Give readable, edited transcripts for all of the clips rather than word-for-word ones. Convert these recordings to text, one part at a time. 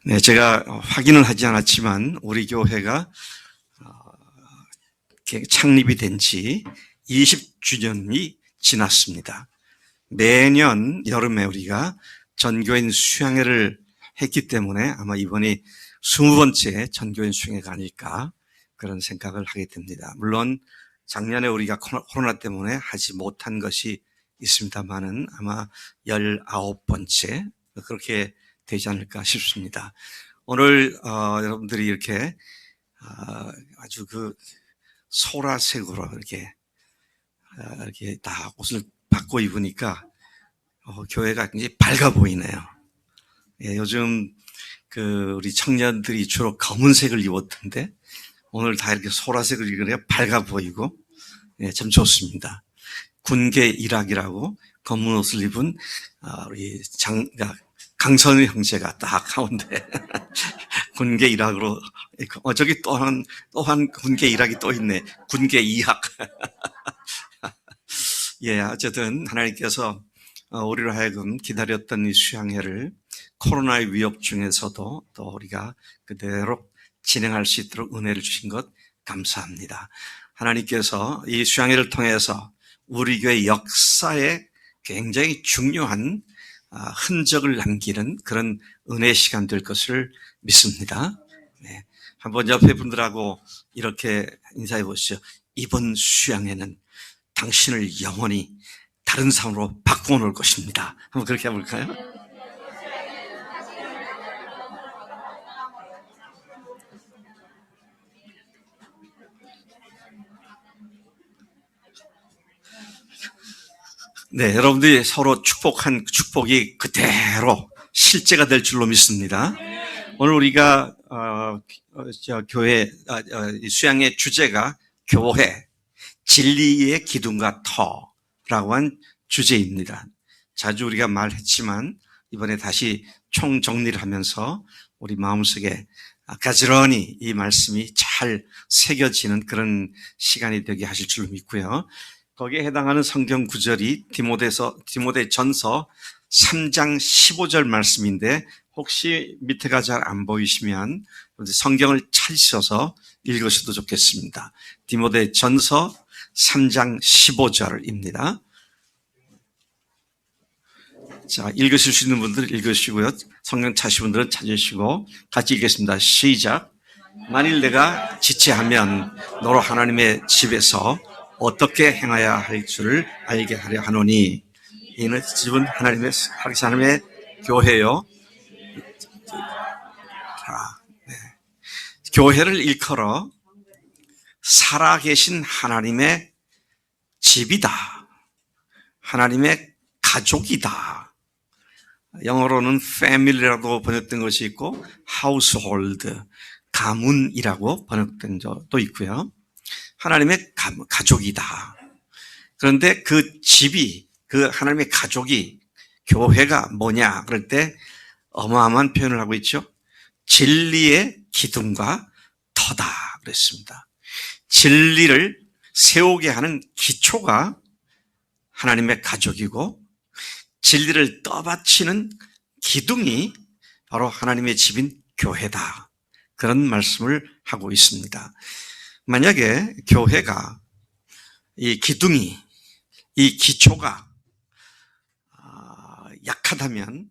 네, 제가 확인을 하지 않았지만 우리 교회가 창립이 된 지 20주년이 지났습니다. 매년 여름에 우리가 전교인 수양회를 했기 때문에 아마 이번이 20번째 전교인 수양회가 아닐까 그런 생각을 하게 됩니다. 물론 작년에 우리가 코로나 때문에 하지 못한 것이 있습니다만은 아마 19번째 그렇게 되지 않을까 싶습니다. 오늘 여러분들이 이렇게 아주 소라색으로 이렇게 다 옷을 바꿔 입으니까 교회가 굉장히 밝아 보이네요. 예, 요즘 우리 청년들이 주로 검은색을 입었던데 오늘 다 이렇게 소라색을 입으니까 밝아 보이고 예, 참 좋습니다. 군계 일학이라고 검은 옷을 입은 우리 강선우 형제가 딱 가운데 군계 일학으로 저기 또한 군계 일학이 또 있네. 군계 이학. 예, 어쨌든 하나님께서 우리로 하여금 기다렸던 이 수양회를 코로나의 위협 중에서도 또 우리가 그대로 진행할 수 있도록 은혜를 주신 것 감사합니다. 하나님께서 이 수양회를 통해서 우리 교회 역사에 굉장히 중요한 흔적을 남기는 그런 은혜 시간 될 것을 믿습니다. 네. 한번 옆에 분들하고 이렇게 인사해 보시죠. 이번 수양회는 당신을 영원히 다른 사람으로 바꾸어 놓을 것입니다. 한번 그렇게 해볼까요? 네, 여러분들이 서로 축복한 축복이 그대로 실제가 될 줄로 믿습니다. 오늘 우리가 교회 수양의 주제가 교회 진리의 기둥과 터라고 한 주제입니다. 자주 우리가 말했지만 이번에 다시 총정리를 하면서 우리 마음속에 가지런히 이 말씀이 잘 새겨지는 그런 시간이 되게 하실 줄로 믿고요. 거기에 해당하는 성경 구절이 디모데전서 3장 15절 말씀인데 혹시 밑에가 잘 안 보이시면 성경을 찾으셔서 읽으셔도 좋겠습니다. 디모데전서 3장 15절입니다. 자, 읽으실 수 있는 분들 읽으시고요. 성경 찾으신 분들은 찾으시고 같이 읽겠습니다. 시작. 만일 내가 지체하면 너로 하나님의 집에서 어떻게 행해야 할 줄을 알게 하려 하노니 이는 집은 하나님의 교회요. 교회를 일컬어 살아계신 하나님의 집이다. 하나님의 가족이다. 영어로는 family라고 번역된 것이 있고 household, 가문이라고 번역된 적도 있고요. 하나님의 가족이다. 그런데 그 집이, 하나님의 가족이, 교회가 뭐냐 그럴 때 어마어마한 표현을 하고 있죠. 진리의 기둥과 터다 그랬습니다. 진리를 세우게 하는 기초가 하나님의 가족이고 진리를 떠받치는 기둥이 바로 하나님의 집인 교회다. 그런 말씀을 하고 있습니다. 만약에 교회가 이 기둥이, 이 기초가 약하다면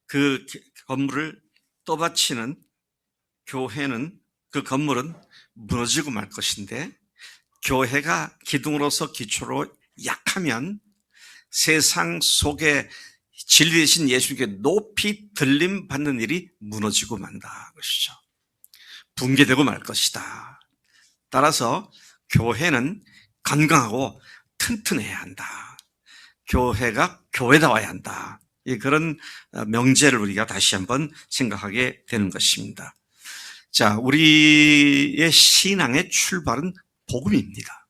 그 건물을 떠받치는 교회는, 그 건물은 무너지고 말 것인데 교회가 기둥으로서 기초로 약하면 세상 속에 진리 되신 예수님께 높이 들림 받는 일이 무너지고 만다 것이죠. 붕괴되고 말 것이다. 따라서 교회는 건강하고 튼튼해야 한다. 교회가 교회다워야 한다. 그런 명제를 우리가 다시 한번 생각하게 되는 것입니다. 자, 우리의 신앙의 출발은 복음입니다.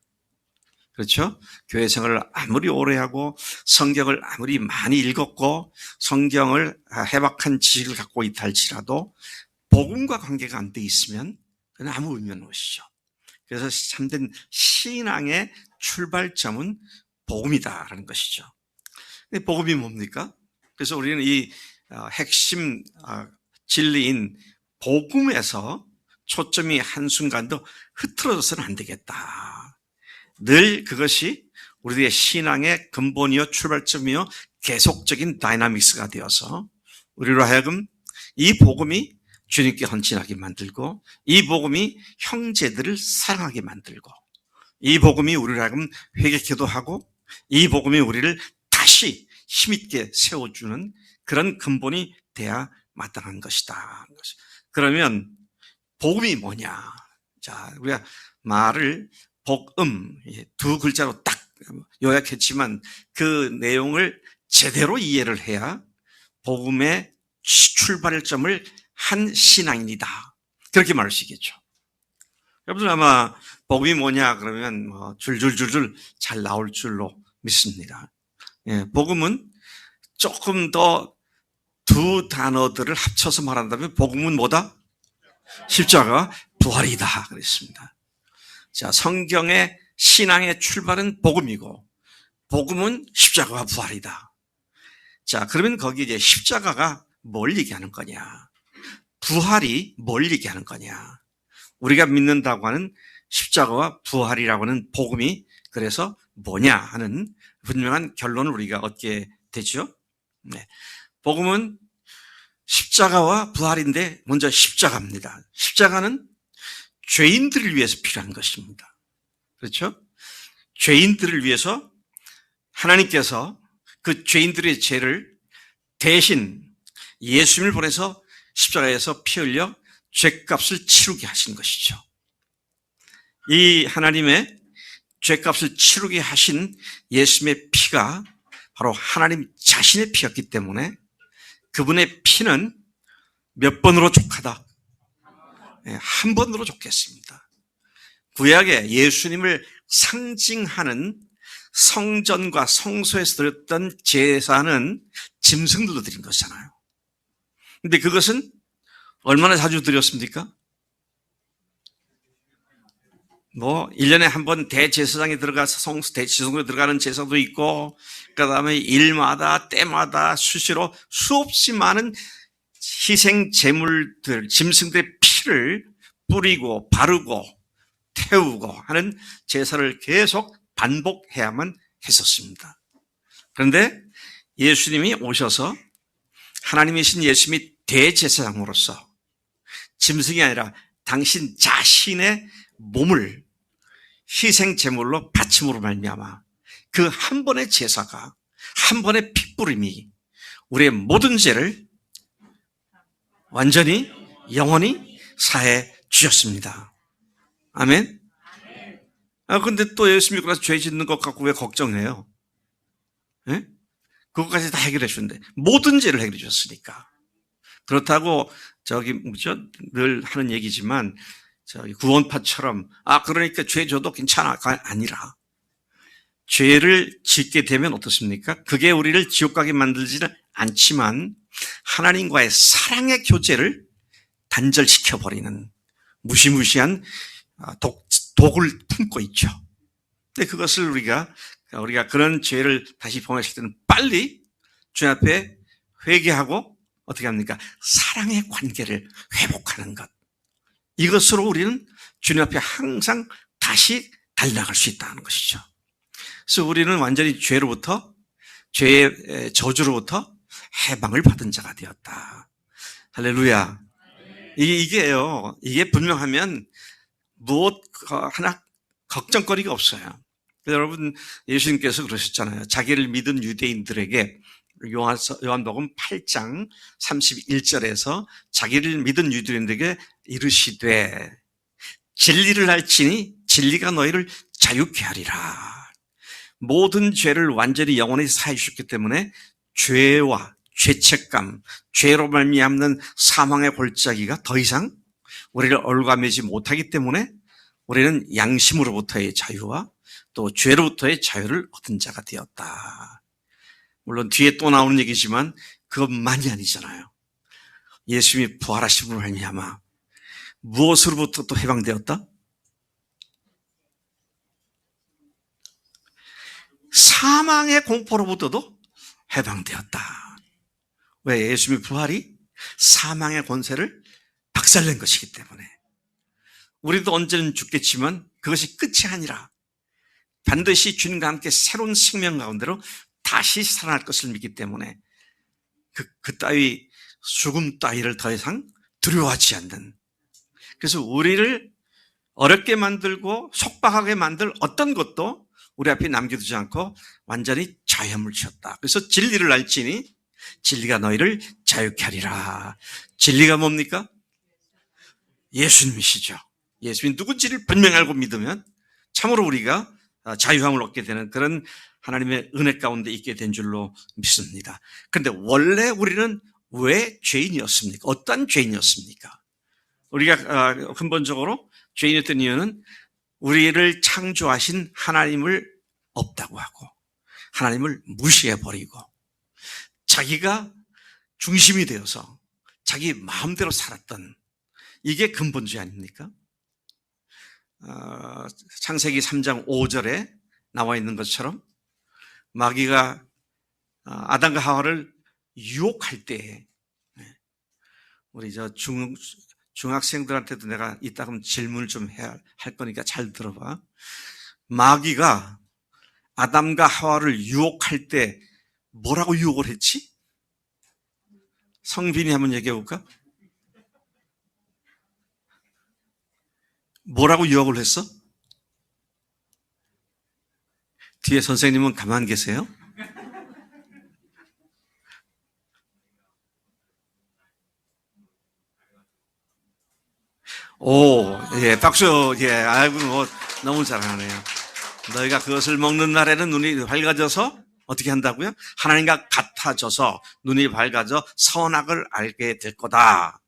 그렇죠? 교회 생활을 아무리 오래 하고 성경을 아무리 많이 읽었고 성경을 해박한 지식을 갖고 있다 할지라도 복음과 관계가 안 돼 있으면 그건 아무 의미 없는 것이죠. 그래서 참된 신앙의 출발점은 복음이다라는 것이죠. 근데 복음이 뭡니까? 그래서 우리는 이 핵심 진리인 복음에서 초점이 한순간도 흐트러져서는 안 되겠다. 늘 그것이 우리의 신앙의 근본이요 출발점이요 계속적인 다이나믹스가 되어서 우리로 하여금 이 복음이 주님께 헌신하게 만들고, 이 복음이 형제들을 사랑하게 만들고, 이 복음이 우리로 하여금 회개기도 하고, 이 복음이 우리를 다시 힘있게 세워주는 그런 근본이 돼야 마땅한 것이다. 그러면 복음이 뭐냐? 자, 우리가 말을 복음 두 글자로 딱 요약했지만 그 내용을 제대로 이해를 해야 복음의 출발점을 한 신앙인이다. 그렇게 말할 수 있겠죠. 여러분들 아마 복음이 뭐냐 그러면 뭐 줄줄줄줄 잘 나올 줄로 믿습니다. 예, 복음은 조금 더 두 단어들을 합쳐서 말한다면 복음은 뭐다? 십자가 부활이다 그랬습니다. 자, 성경의 신앙의 출발은 복음이고 복음은 십자가와 부활이다. 자, 그러면 거기 이제 십자가가 뭘 얘기하는 거냐? 부활이 뭘 얘기하는 거냐? 우리가 믿는다고 하는 십자가와 부활이라고 하는 복음이 그래서 뭐냐 하는 분명한 결론을 우리가 얻게 되죠. 네. 복음은 십자가와 부활인데 먼저 십자가입니다. 십자가는 죄인들을 위해서 필요한 것입니다. 그렇죠? 죄인들을 위해서 하나님께서 그 죄인들의 죄를 대신 예수님을 보내서 십자가에서 피 흘려 죄값을 치르게 하신 것이죠. 이 하나님의 죄값을 치르게 하신 예수님의 피가 바로 하나님 자신의 피였기 때문에 그분의 피는 몇 번으로 족하다? 한 번으로 족했습니다. 구약에 예수님을 상징하는 성전과 성소에서 드렸던 제사는 짐승들로 드린 것이잖아요. 근데 그것은 얼마나 자주 드렸습니까? 뭐 1년에 한 번 대제사장에 들어가서 대지성에 들어가는 제사도 있고, 그 다음에 일마다 때마다 수시로 수없이 많은 희생 제물들, 짐승들의 피를 뿌리고 바르고 태우고 하는 제사를 계속 반복해야만 했었습니다. 그런데 예수님이 오셔서 하나님이신 예수님이 대제사장으로서 짐승이 아니라 당신 자신의 몸을 희생 제물로 바침으로 말미암아 그 한 번의 제사가, 한 번의 핏부림이 우리의 모든 죄를 완전히 영원히 사해 주셨습니다. 아멘. 근데 또 예수 믿고 나서 죄 짓는 것 갖고 왜 걱정해요? 예? 그것까지 다 해결해 주는데 모든 죄를 해결해 주셨으니까. 그렇다고 늘 하는 얘기지만 구원파처럼 그러니까 죄 져도 괜찮아가 아니라, 죄를 짓게 되면 어떻습니까? 그게 우리를 지옥 가게 만들지는 않지만 하나님과의 사랑의 교제를 단절시켜버리는 무시무시한 독을 품고 있죠. 근데 그것을 우리가 그런 죄를 다시 범했을 때는 빨리 주님 앞에 회개하고 어떻게 합니까? 사랑의 관계를 회복하는 것. 이것으로 우리는 주님 앞에 항상 다시 달려나갈 수 있다는 것이죠. 그래서 우리는 완전히 죄의 저주로부터 해방을 받은 자가 되었다. 할렐루야. 이게 분명하면 무엇 하나 걱정거리가 없어요. 여러분, 예수님께서 그러셨잖아요. 자기를 믿은 유대인들에게 요한복음 8장 31절에서 자기를 믿은 유대인들에게 이르시되 진리를 알지니 진리가 너희를 자유케 하리라. 모든 죄를 완전히 영원히 사해 주셨기 때문에 죄와 죄책감, 죄로 말미암는 사망의 골짜기가 더 이상 우리를 얼과매지 못하기 때문에 우리는 양심으로부터의 자유와 또 죄로부터의 자유를 얻은 자가 되었다. 물론 뒤에 또 나오는 얘기지만 그것만이 아니잖아요. 예수님이 부활하심으로 말미암아 무엇으로부터 또 해방되었다? 사망의 공포로부터도 해방되었다. 왜? 예수님의 부활이 사망의 권세를 박살낸 것이기 때문에 우리도 언제는 죽겠지만 그것이 끝이 아니라 반드시 주님과 함께 새로운 생명 가운데로 다시 살아날 것을 믿기 때문에 그 따위 죽음 따위를 더 이상 두려워하지 않는, 그래서 우리를 어렵게 만들고 속박하게 만들 어떤 것도 우리 앞에 남겨두지 않고 완전히 자유함을 주었다. 그래서 진리를 알지니 진리가 너희를 자유케 하리라. 진리가 뭡니까? 예수님이시죠. 예수님 누군지를 분명히 알고 믿으면 참으로 우리가 자유함을 얻게 되는 그런 하나님의 은혜 가운데 있게 된 줄로 믿습니다. 그런데 원래 우리는 왜 죄인이었습니까? 어떤 죄인이었습니까? 우리가 근본적으로 죄인이었던 이유는 우리를 창조하신 하나님을 없다고 하고 하나님을 무시해버리고 자기가 중심이 되어서 자기 마음대로 살았던, 이게 근본죄 아닙니까? 창세기 3장 5절에 나와 있는 것처럼 마귀가 아담과 하와를 유혹할 때, 우리 중학생들한테도 내가 이따금 질문을 좀 해야 할 거니까 잘 들어봐. 마귀가 아담과 하와를 유혹할 때 뭐라고 유혹을 했지? 성빈이 한번 얘기해 볼까? 뭐라고 유혹을 했어? 뒤에 선생님은 가만 계세요? 오, 예, 박수, 예, 아이고, 너무 잘하네요. 너희가 그것을 먹는 날에는 눈이 밝아져서 어떻게 한다고요? 하나님과 같아져서 눈이 밝아져 선악을 알게 될 거다.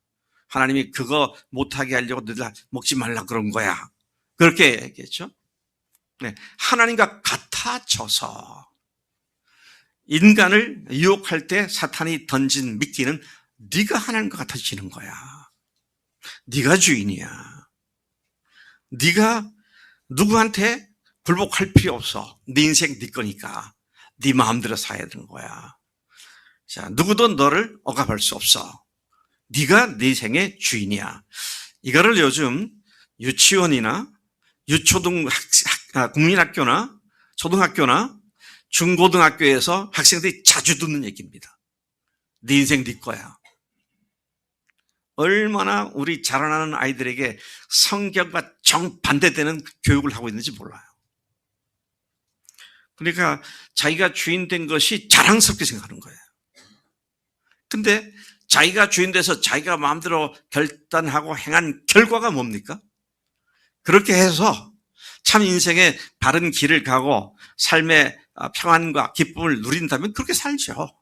하나님이 그거 못하게 하려고 너희들 먹지 말라 그런 거야. 그렇게 얘기했죠. 네, 하나님과 같아져서 인간을 유혹할 때 사탄이 던진 미끼는 네가 하나님과 같아지는 거야. 네가 주인이야. 네가 누구한테 굴복할 필요 없어. 네 인생 네 거니까 네 마음대로 살아야 되는 거야. 자, 누구도 너를 억압할 수 없어. 네가 네 생의 주인이야. 이거를 요즘 유치원이나 국민학교나 초등학교나 중고등학교에서 학생들이 자주 듣는 얘기입니다. 네 인생 네 거야. 얼마나 우리 자라나는 아이들에게 성경과 정반대되는 교육을 하고 있는지 몰라요. 그러니까 자기가 주인 된 것이 자랑스럽게 생각하는 거예요. 근데 자기가 주인 돼서 자기가 마음대로 결단하고 행한 결과가 뭡니까? 그렇게 해서 참 인생의 바른 길을 가고 삶의 평안과 기쁨을 누린다면 그렇게 살죠.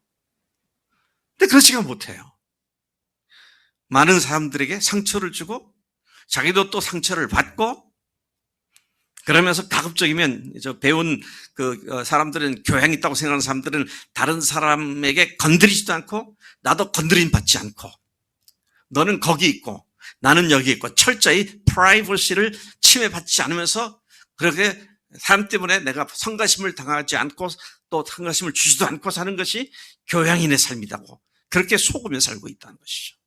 근데 그렇지가 못해요. 많은 사람들에게 상처를 주고 자기도 또 상처를 받고, 그러면서 가급적이면 배운 사람들은, 교양이 있다고 생각하는 사람들은 다른 사람에게 건드리지도 않고 나도 건드림 받지 않고, 너는 거기 있고 나는 여기 있고 철저히 프라이버시를 침해받지 않으면서 그렇게 사람 때문에 내가 성가심을 당하지 않고 또 성가심을 주지도 않고 사는 것이 교양인의 삶이라고 그렇게 속으며 살고 있다는 것이죠.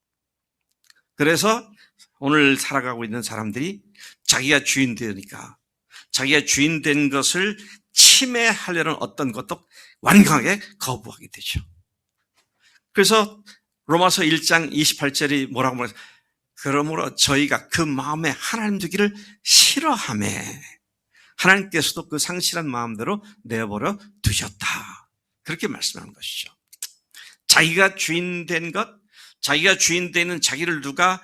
그래서 오늘 살아가고 있는 사람들이 자기가 주인 되니까 자기가 주인 된 것을 침해하려는 어떤 것도 완강하게 거부하게 되죠. 그래서 로마서 1장 28절이 뭐라고 말해서, 그러므로 저희가 그 마음에 하나님 두기를 싫어하매 하나님께서도 그 상실한 마음대로 내버려 두셨다. 그렇게 말씀하는 것이죠. 자기가 주인 된 것, 자기가 주인 되는 자기를 누가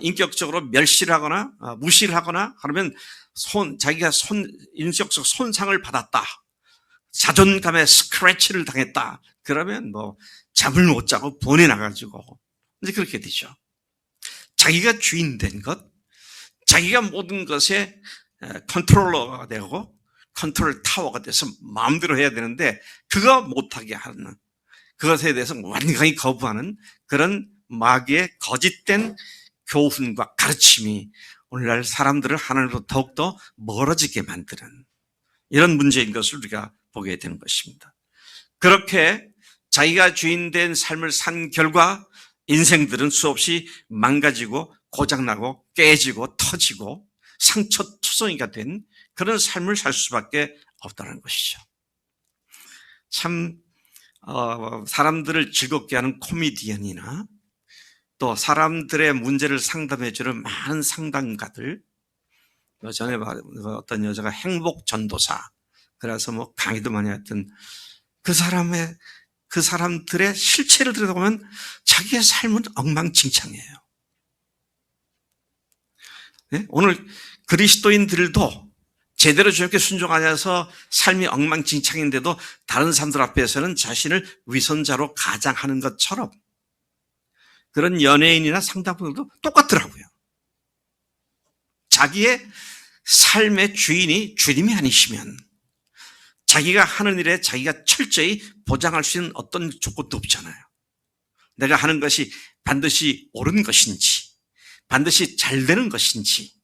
인격적으로 멸시를 하거나 무시를 하거나 그러면 자기가 인격적 손상을 받았다, 자존감에 스크래치를 당했다, 그러면 잠을 못 자고 번에 나가지고 이제 그렇게 되죠. 자기가 주인 된 것, 자기가 모든 것에 컨트롤러가 되고 컨트롤 타워가 돼서 마음대로 해야 되는데 그거 못하게 하는, 그것에 대해서 완전히 거부하는 그런 마귀의 거짓된 교훈과 가르침이 오늘날 사람들을 하나님으로 더욱더 멀어지게 만드는 이런 문제인 것을 우리가 보게 되는 것입니다. 그렇게 자기가 주인된 삶을 산 결과 인생들은 수없이 망가지고 고장나고 깨지고 터지고 상처투성이가 된 그런 삶을 살 수밖에 없다는 것이죠. 참 사람들을 즐겁게 하는 코미디언이나 또 사람들의 문제를 상담해주는 많은 상담가들, 전에 어떤 여자가 행복 전도사, 그래서 뭐 강의도 많이 했던 그 사람들의 실체를 들여다보면 자기의 삶은 엉망진창이에요. 네? 오늘 그리스도인들도 제대로 주님께 순종하지 않아서 삶이 엉망진창인데도 다른 사람들 앞에서는 자신을 위선자로 가장하는 것처럼 그런 연예인이나 상담분들도 똑같더라고요. 자기의 삶의 주인이 주님이 아니시면 자기가 하는 일에 자기가 철저히 보장할 수 있는 어떤 조건도 없잖아요. 내가 하는 것이 반드시 옳은 것인지, 반드시 잘 되는 것인지,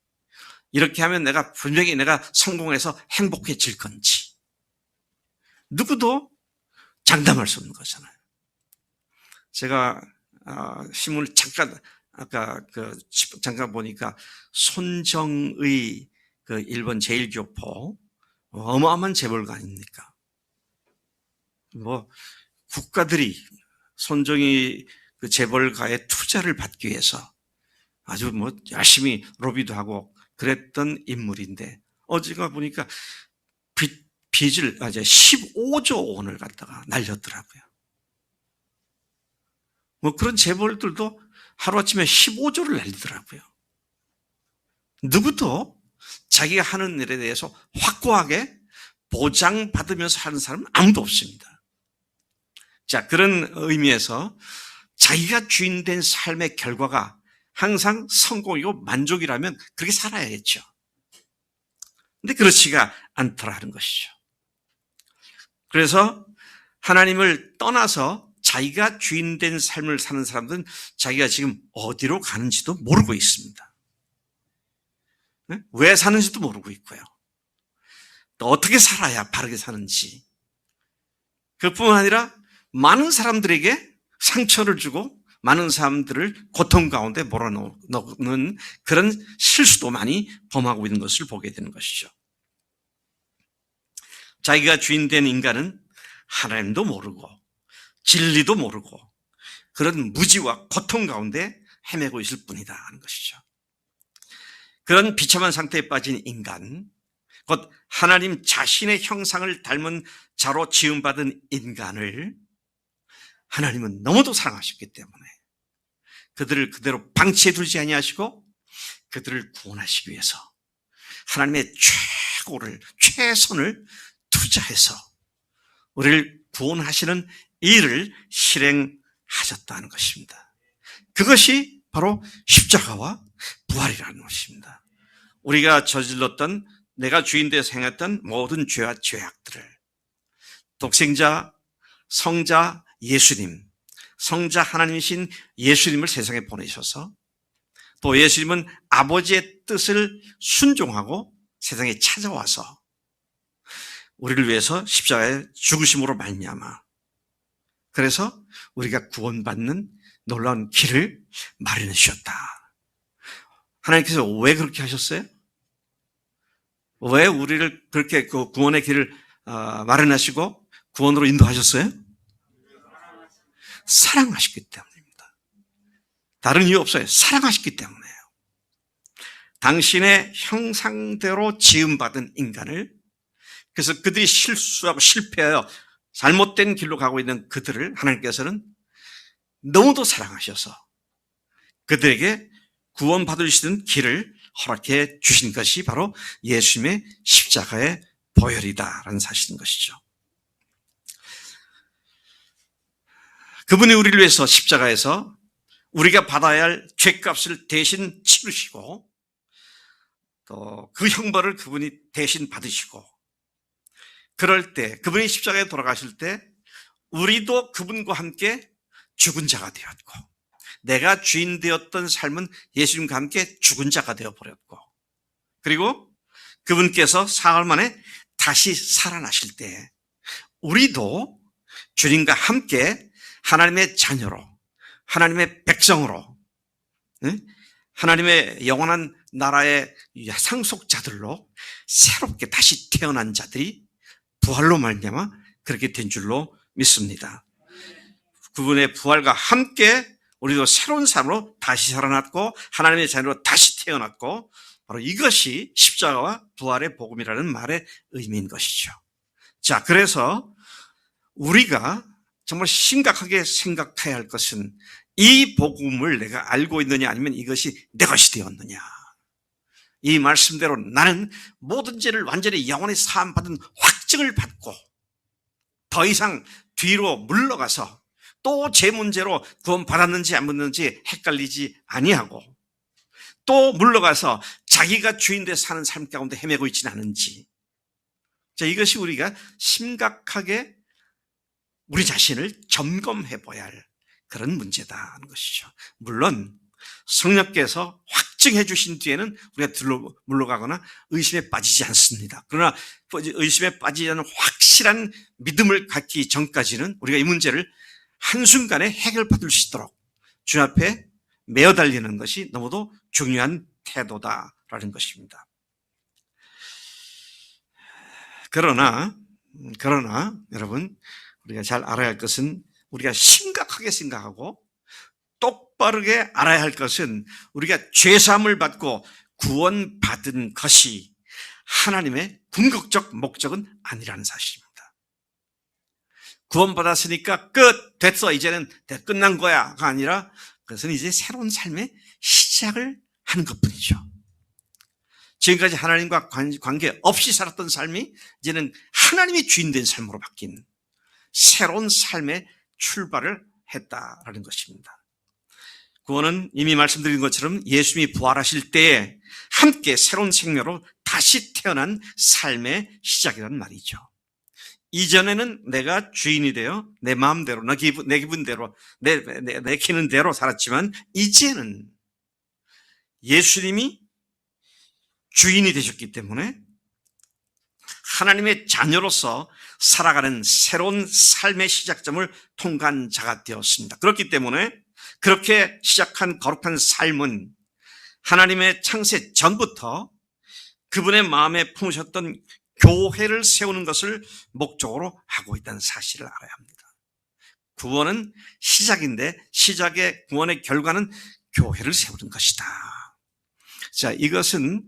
이렇게 하면 분명히 내가 성공해서 행복해질 건지, 누구도 장담할 수 없는 거잖아요. 제가 신문을 잠깐 보니까 손정의 일본 제1교포, 어마어마한 재벌가 아닙니까? 국가들이 손정의 재벌가의 투자를 받기 위해서 아주 열심히 로비도 하고 그랬던 인물인데, 어제가 보니까 빚을 15조 원을 갖다가 날렸더라고요. 그런 재벌들도 하루아침에 15조를 날리더라고요. 누구도 자기가 하는 일에 대해서 확고하게 보장받으면서 하는 사람은 아무도 없습니다. 자, 그런 의미에서 자기가 주인된 삶의 결과가 항상 성공이고 만족이라면 그렇게 살아야겠죠. 근데 그렇지가 않더라는 것이죠. 그래서 하나님을 떠나서 자기가 주인된 삶을 사는 사람들은 자기가 지금 어디로 가는지도 모르고 있습니다. 왜 사는지도 모르고 있고요. 또 어떻게 살아야 바르게 사는지. 그뿐만 아니라 많은 사람들에게 상처를 주고 많은 사람들을 고통 가운데 몰아넣는 그런 실수도 많이 범하고 있는 것을 보게 되는 것이죠. 자기가 주인된 인간은 하나님도 모르고 진리도 모르고 그런 무지와 고통 가운데 헤매고 있을 뿐이다 하는 것이죠. 그런 비참한 상태에 빠진 인간, 곧 하나님 자신의 형상을 닮은 자로 지음받은 인간을 하나님은 너무도 사랑하셨기 때문에 그들을 그대로 방치해 두지 아니하시고 그들을 구원하시기 위해서 하나님의 최선을 투자해서 우리를 구원하시는 일을 실행하셨다는 것입니다. 그것이 바로 십자가와 부활이라는 것입니다. 우리가 저질렀던, 내가 주인되어서 행했던 모든 죄와 죄악들을 독생자, 성자 예수님, 성자 하나님이신 예수님을 세상에 보내셔서 또 예수님은 아버지의 뜻을 순종하고 세상에 찾아와서 우리를 위해서 십자가에 죽으심으로 말미암아 그래서 우리가 구원받는 놀라운 길을 마련해 주셨다. 하나님께서 왜 그렇게 하셨어요? 왜 우리를 그렇게 그 구원의 길을 마련하시고 구원으로 인도하셨어요? 사랑하셨기 때문입니다. 다른 이유 없어요. 사랑하셨기 때문이에요. 당신의 형상대로 지음받은 인간을, 그래서 그들이 실수하고 실패하여 잘못된 길로 가고 있는 그들을 하나님께서는 너무도 사랑하셔서 그들에게 구원받을 수 있는 길을 허락해 주신 것이 바로 예수님의 십자가의 보혈이다라는 사실인 것이죠. 그분이 우리를 위해서 십자가에서 우리가 받아야 할 죄값을 대신 치르시고 또 그 형벌을 그분이 대신 받으시고, 그럴 때 그분이 십자가에 돌아가실 때 우리도 그분과 함께 죽은 자가 되었고, 내가 주인 되었던 삶은 예수님과 함께 죽은 자가 되어버렸고, 그리고 그분께서 사흘 만에 다시 살아나실 때 우리도 주님과 함께 하나님의 자녀로 하나님의 백성으로, 하나님의 영원한 나라의 상속자들로 새롭게 다시 태어난 자들이 부활로 말미암아 그렇게 된 줄로 믿습니다. 그분의 부활과 함께 우리도 새로운 삶으로 다시 살아났고 하나님의 자녀로 다시 태어났고, 바로 이것이 십자가와 부활의 복음이라는 말의 의미인 것이죠. 자, 그래서 우리가 정말 심각하게 생각해야 할 것은 이 복음을 내가 알고 있느냐 아니면 이것이 내 것이 되었느냐. 이 말씀대로 나는 모든 죄를 완전히 영원히 사함받은 확증을 받고 더 이상 뒤로 물러가서 또 제 문제로 구원받았는지 안 받았는지 헷갈리지 아니하고, 또 물러가서 자기가 주인 돼 사는 삶 가운데 헤매고 있지는 않은지, 자, 이것이 우리가 심각하게 우리 자신을 점검해 봐야 할 그런 문제다 하는 것이죠. 물론 성령께서 확증해 주신 뒤에는 우리가 물러가거나 의심에 빠지지 않습니다. 그러나 의심에 빠지지 않는 확실한 믿음을 갖기 전까지는 우리가 이 문제를 한순간에 해결받을 수 있도록 주 앞에 매어 달리는 것이 너무도 중요한 태도다라는 것입니다. 그러나 여러분, 우리가 잘 알아야 할 것은, 우리가 심각하게 생각하고 똑바르게 알아야 할 것은, 우리가 죄사함을 받고 구원받은 것이 하나님의 궁극적 목적은 아니라는 사실입니다. 구원받았으니까 끝, 됐어, 이제는 끝난 거야가 아니라 그것은 이제 새로운 삶의 시작을 하는 것뿐이죠. 지금까지 하나님과 관계 없이 살았던 삶이 이제는 하나님이 주인된 삶으로 바뀐 새로운 삶의 출발을 했다라는 것입니다. 구원은 이미 말씀드린 것처럼 예수님이 부활하실 때에 함께 새로운 생명으로 다시 태어난 삶의 시작이라는 말이죠. 이전에는 내가 주인이 되어 내 마음대로, 내 기분대로, 내키는 대로 살았지만, 이제는 예수님이 주인이 되셨기 때문에 하나님의 자녀로서 살아가는 새로운 삶의 시작점을 통과한 자가 되었습니다. 그렇기 때문에 그렇게 시작한 거룩한 삶은 하나님의 창세 전부터 그분의 마음에 품으셨던 교회를 세우는 것을 목적으로 하고 있다는 사실을 알아야 합니다. 구원은 시작인데 시작의 구원의 결과는 교회를 세우는 것이다. 자, 이것은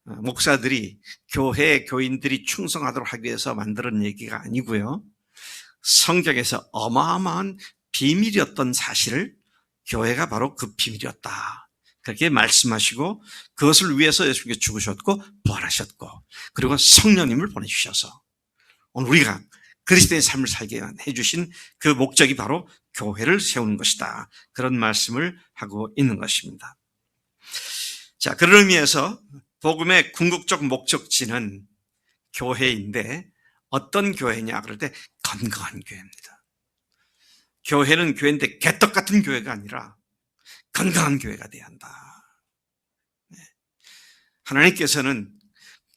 목사들이 교회 교인들이 충성하도록 하기 위해서 만드는 얘기가 아니고요, 성경에서 어마어마한 비밀이었던 사실을 교회가 바로 그 비밀이었다, 그렇게 말씀하시고, 그것을 위해서 예수님께서 죽으셨고 부활하셨고, 그리고 성령님을 보내주셔서 오늘 우리가 그리스도의 삶을 살게 해주신 그 목적이 바로 교회를 세우는 것이다, 그런 말씀을 하고 있는 것입니다. 자, 그런 의미에서 복음의 궁극적 목적지는 교회인데, 어떤 교회냐 그럴 때 건강한 교회입니다. 교회는 교회인데 개떡 같은 교회가 아니라 건강한 교회가 돼야 한다. 하나님께서는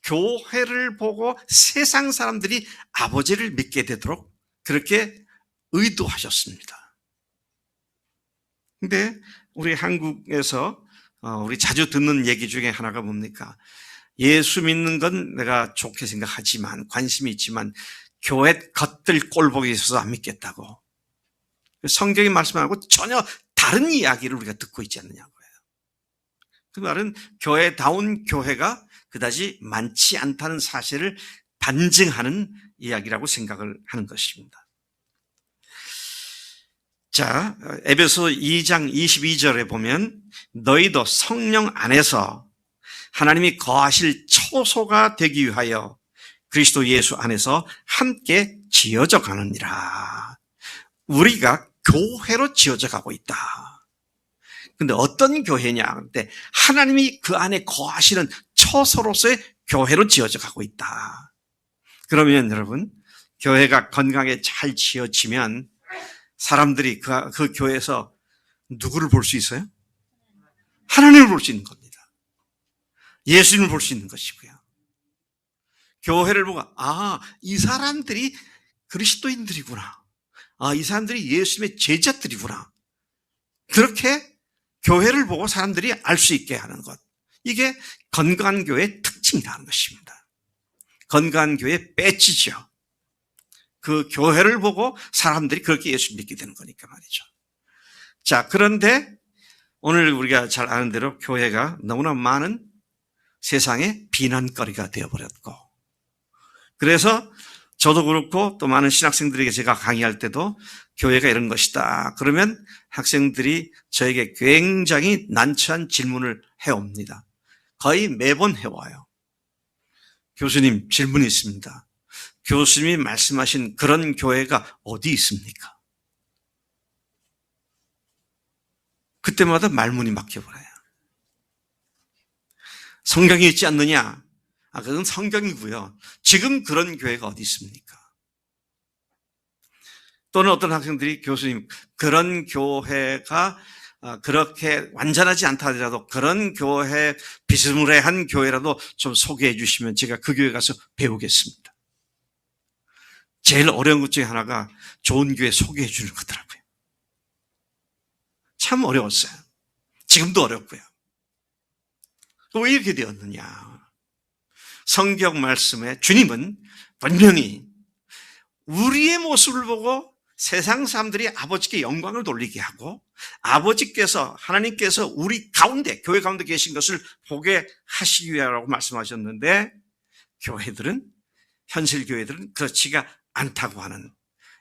교회를 보고 세상 사람들이 아버지를 믿게 되도록 그렇게 의도하셨습니다. 근데 우리 한국에서 우리 자주 듣는 얘기 중에 하나가 뭡니까? 예수 믿는 건 내가 좋게 생각하지만, 관심이 있지만 교회 겉들 꼴보기 있어서 안 믿겠다고. 성경이 말씀하고 전혀 다른 이야기를 우리가 듣고 있지 않느냐고요. 그 말은 교회다운 교회가 그다지 많지 않다는 사실을 반증하는 이야기라고 생각을 하는 것입니다. 자, 에베소 2장 22절에 보면, 너희도 성령 안에서 하나님이 거하실 초소가 되기 위하여 그리스도 예수 안에서 함께 지어져 가느니라. 우리가 교회로 지어져 가고 있다. 근데 어떤 교회냐? 근데 하나님이 그 안에 거하시는 처소로서의 교회로 지어져 가고 있다. 그러면 여러분, 교회가 건강하게 잘 지어지면 사람들이 그 교회에서 누구를 볼 수 있어요? 하나님을 볼 수 있는 겁니다. 예수님을 볼 수 있는 것이고요. 교회를 보고, 이 사람들이 그리스도인들이구나. 이 사람들이 예수님의 제자들이구나. 그렇게 교회를 보고 사람들이 알 수 있게 하는 것. 이게 건강한 교회의 특징이라는 것입니다. 건강한 교회의 배지죠. 그 교회를 보고 사람들이 그렇게 예수 믿게 되는 거니까 말이죠. 자, 그런데 오늘 우리가 잘 아는 대로 교회가 너무나 많은 세상의 비난거리가 되어버렸고, 그래서 저도 그렇고 또 많은 신학생들에게 제가 강의할 때도 교회가 이런 것이다 그러면 학생들이 저에게 굉장히 난처한 질문을 해옵니다. 거의 매번 해와요. 교수님, 질문이 있습니다. 교수님이 말씀하신 그런 교회가 어디 있습니까? 그때마다 말문이 막혀버려요. 성경에 있지 않느냐? 그건 성경이고요. 지금 그런 교회가 어디 있습니까? 또는 어떤 학생들이 교수님, 그런 교회가 그렇게 완전하지 않다 하더라도 그런 교회, 비스무리한 교회라도 좀 소개해 주시면 제가 그 교회 가서 배우겠습니다. 제일 어려운 것 중에 하나가 좋은 교회 소개해 주는 거더라고요. 참 어려웠어요. 지금도 어렵고요. 왜 이렇게 되었느냐? 성경 말씀에 주님은 분명히 우리의 모습을 보고 세상 사람들이 아버지께 영광을 돌리게 하고 아버지께서 하나님께서 우리 가운데 교회 가운데 계신 것을 보게 하시기 위하라고 말씀하셨는데 교회들은 현실 교회들은 그렇지가 않다고 하는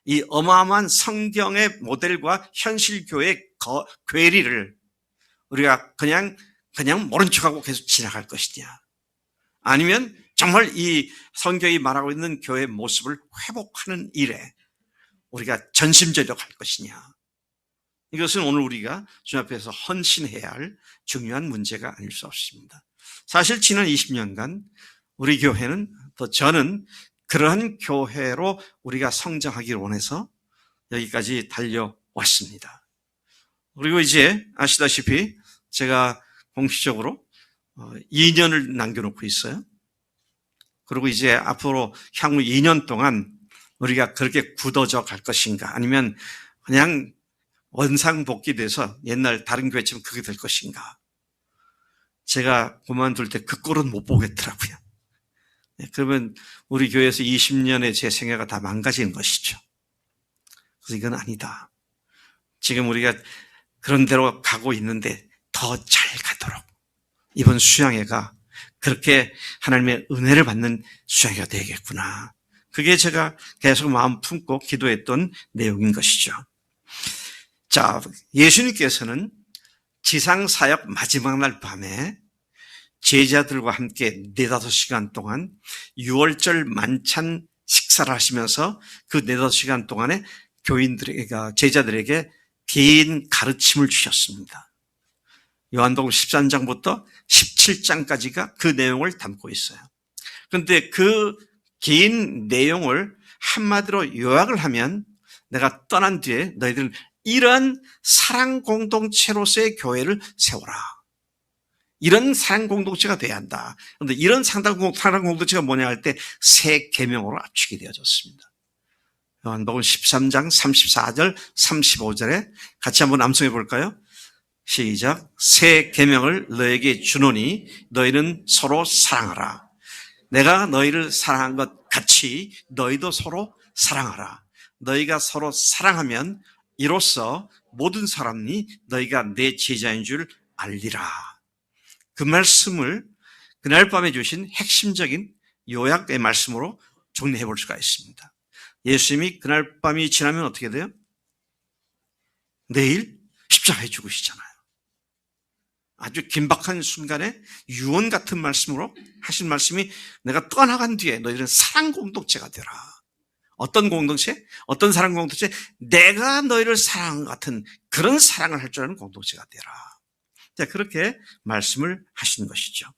이 어마어마한 성경의 모델과 현실 교회의 괴리를 우리가 그냥 모른 척하고 계속 지나갈 것이냐, 아니면 정말 이 성경이 말하고 있는 교회의 모습을 회복하는 일에 우리가 전심전력할 것이냐. 이것은 오늘 우리가 주님 앞에서 헌신해야 할 중요한 문제가 아닐 수 없습니다. 사실 지난 20년간 우리 교회는, 또 저는 그러한 교회로 우리가 성장하기를 원해서 여기까지 달려왔습니다. 그리고 이제 아시다시피 제가 공식적으로 2년을 남겨놓고 있어요. 그리고 이제 앞으로 향후 2년 동안 우리가 그렇게 굳어져 갈 것인가, 아니면 그냥 원상복귀돼서 옛날 다른 교회처럼 그게 될 것인가. 제가 그만둘 때 그 꼴은 못 보겠더라고요. 그러면 우리 교회에서 20년의 제 생애가 다 망가지는 것이죠. 그래서 이건 아니다. 지금 우리가 그런 대로 가고 있는데 더 잘 가도록 이번 수양회가 그렇게 하나님의 은혜를 받는 수양회가 되겠구나. 그게 제가 계속 마음 품고 기도했던 내용인 것이죠. 자, 예수님께서는 지상사역 마지막 날 밤에 제자들과 함께 4-5시간 동안 6월절 만찬 식사를 하시면서 그 4-5시간 동안에 제자들에게 긴 가르침을 주셨습니다. 요한복음 13장부터 17장까지가 그 내용을 담고 있어요. 그런데 그 긴 내용을 한마디로 요약을 하면, 내가 떠난 뒤에 너희들은 이런 사랑 공동체로서의 교회를 세워라. 이런 사랑 공동체가 돼야 한다. 그런데 이런 사랑 공동체가 뭐냐 할 때 세 계명으로 압축이 되어졌습니다. 요한복음 13장 34절 35절에 같이 한번 암송해 볼까요? 시작. 새 계명을 너에게 주노니 너희는 서로 사랑하라. 내가 너희를 사랑한 것 같이 너희도 서로 사랑하라. 너희가 서로 사랑하면 이로써 모든 사람이 너희가 내 제자인 줄 알리라. 그 말씀을 그날 밤에 주신 핵심적인 요약의 말씀으로 정리해 볼 수가 있습니다. 예수님이 그날 밤이 지나면 어떻게 돼요? 내일 십자가에 죽으시잖아요. 아주 긴박한 순간에 유언 같은 말씀으로 하신 말씀이, 내가 떠나간 뒤에 너희들은 사랑 공동체가 되라. 어떤 공동체? 어떤 사랑 공동체? 내가 너희를 사랑한 것 같은 그런 사랑을 할 줄 아는 공동체가 되라. 자, 그렇게 말씀을 하신 것이죠.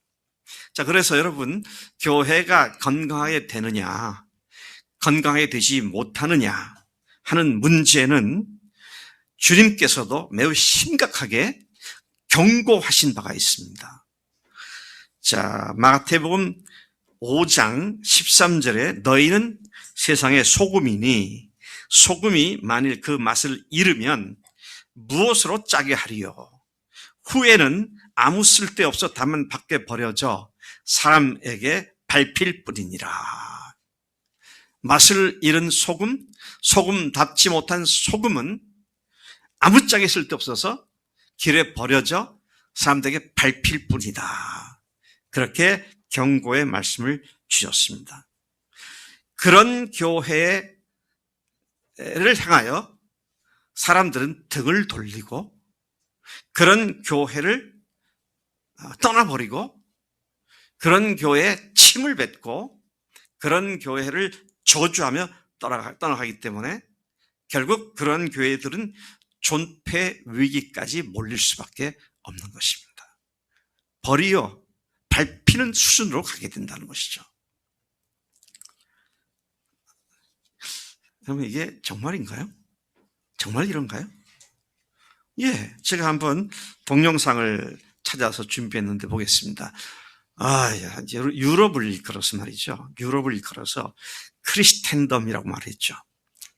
자, 그래서 여러분, 교회가 건강하게 되느냐, 건강하게 되지 못하느냐 하는 문제는 주님께서도 매우 심각하게 경고하신 바가 있습니다. 자, 마태복음 5장 13절에 너희는 세상의 소금이니 소금이 만일 그 맛을 잃으면 무엇으로 짜게 하리요? 후에는 아무 쓸데없어 다만 밖에 버려져 사람에게 밟힐 뿐이니라. 맛을 잃은 소금답지 못한 소금은 아무짝에 쓸데없어서 길에 버려져 사람들에게 밟힐 뿐이다. 그렇게 경고의 말씀을 주셨습니다. 그런 교회를 향하여 사람들은 등을 돌리고 그런 교회를 떠나버리고 그런 교회에 침을 뱉고 그런 교회를 저주하며 떠나가기 때문에 결국 그런 교회들은 존폐 위기까지 몰릴 수밖에 없는 것입니다. 버리어 밟히는 수준으로 가게 된다는 것이죠. 그러면 이게 정말인가요? 정말 이런가요? 예, 제가 한번 동영상을 찾아서 준비했는데 보겠습니다. 유럽을 일컬어서 말이죠. 유럽을 일컬어서 크리스텐덤이라고 말했죠.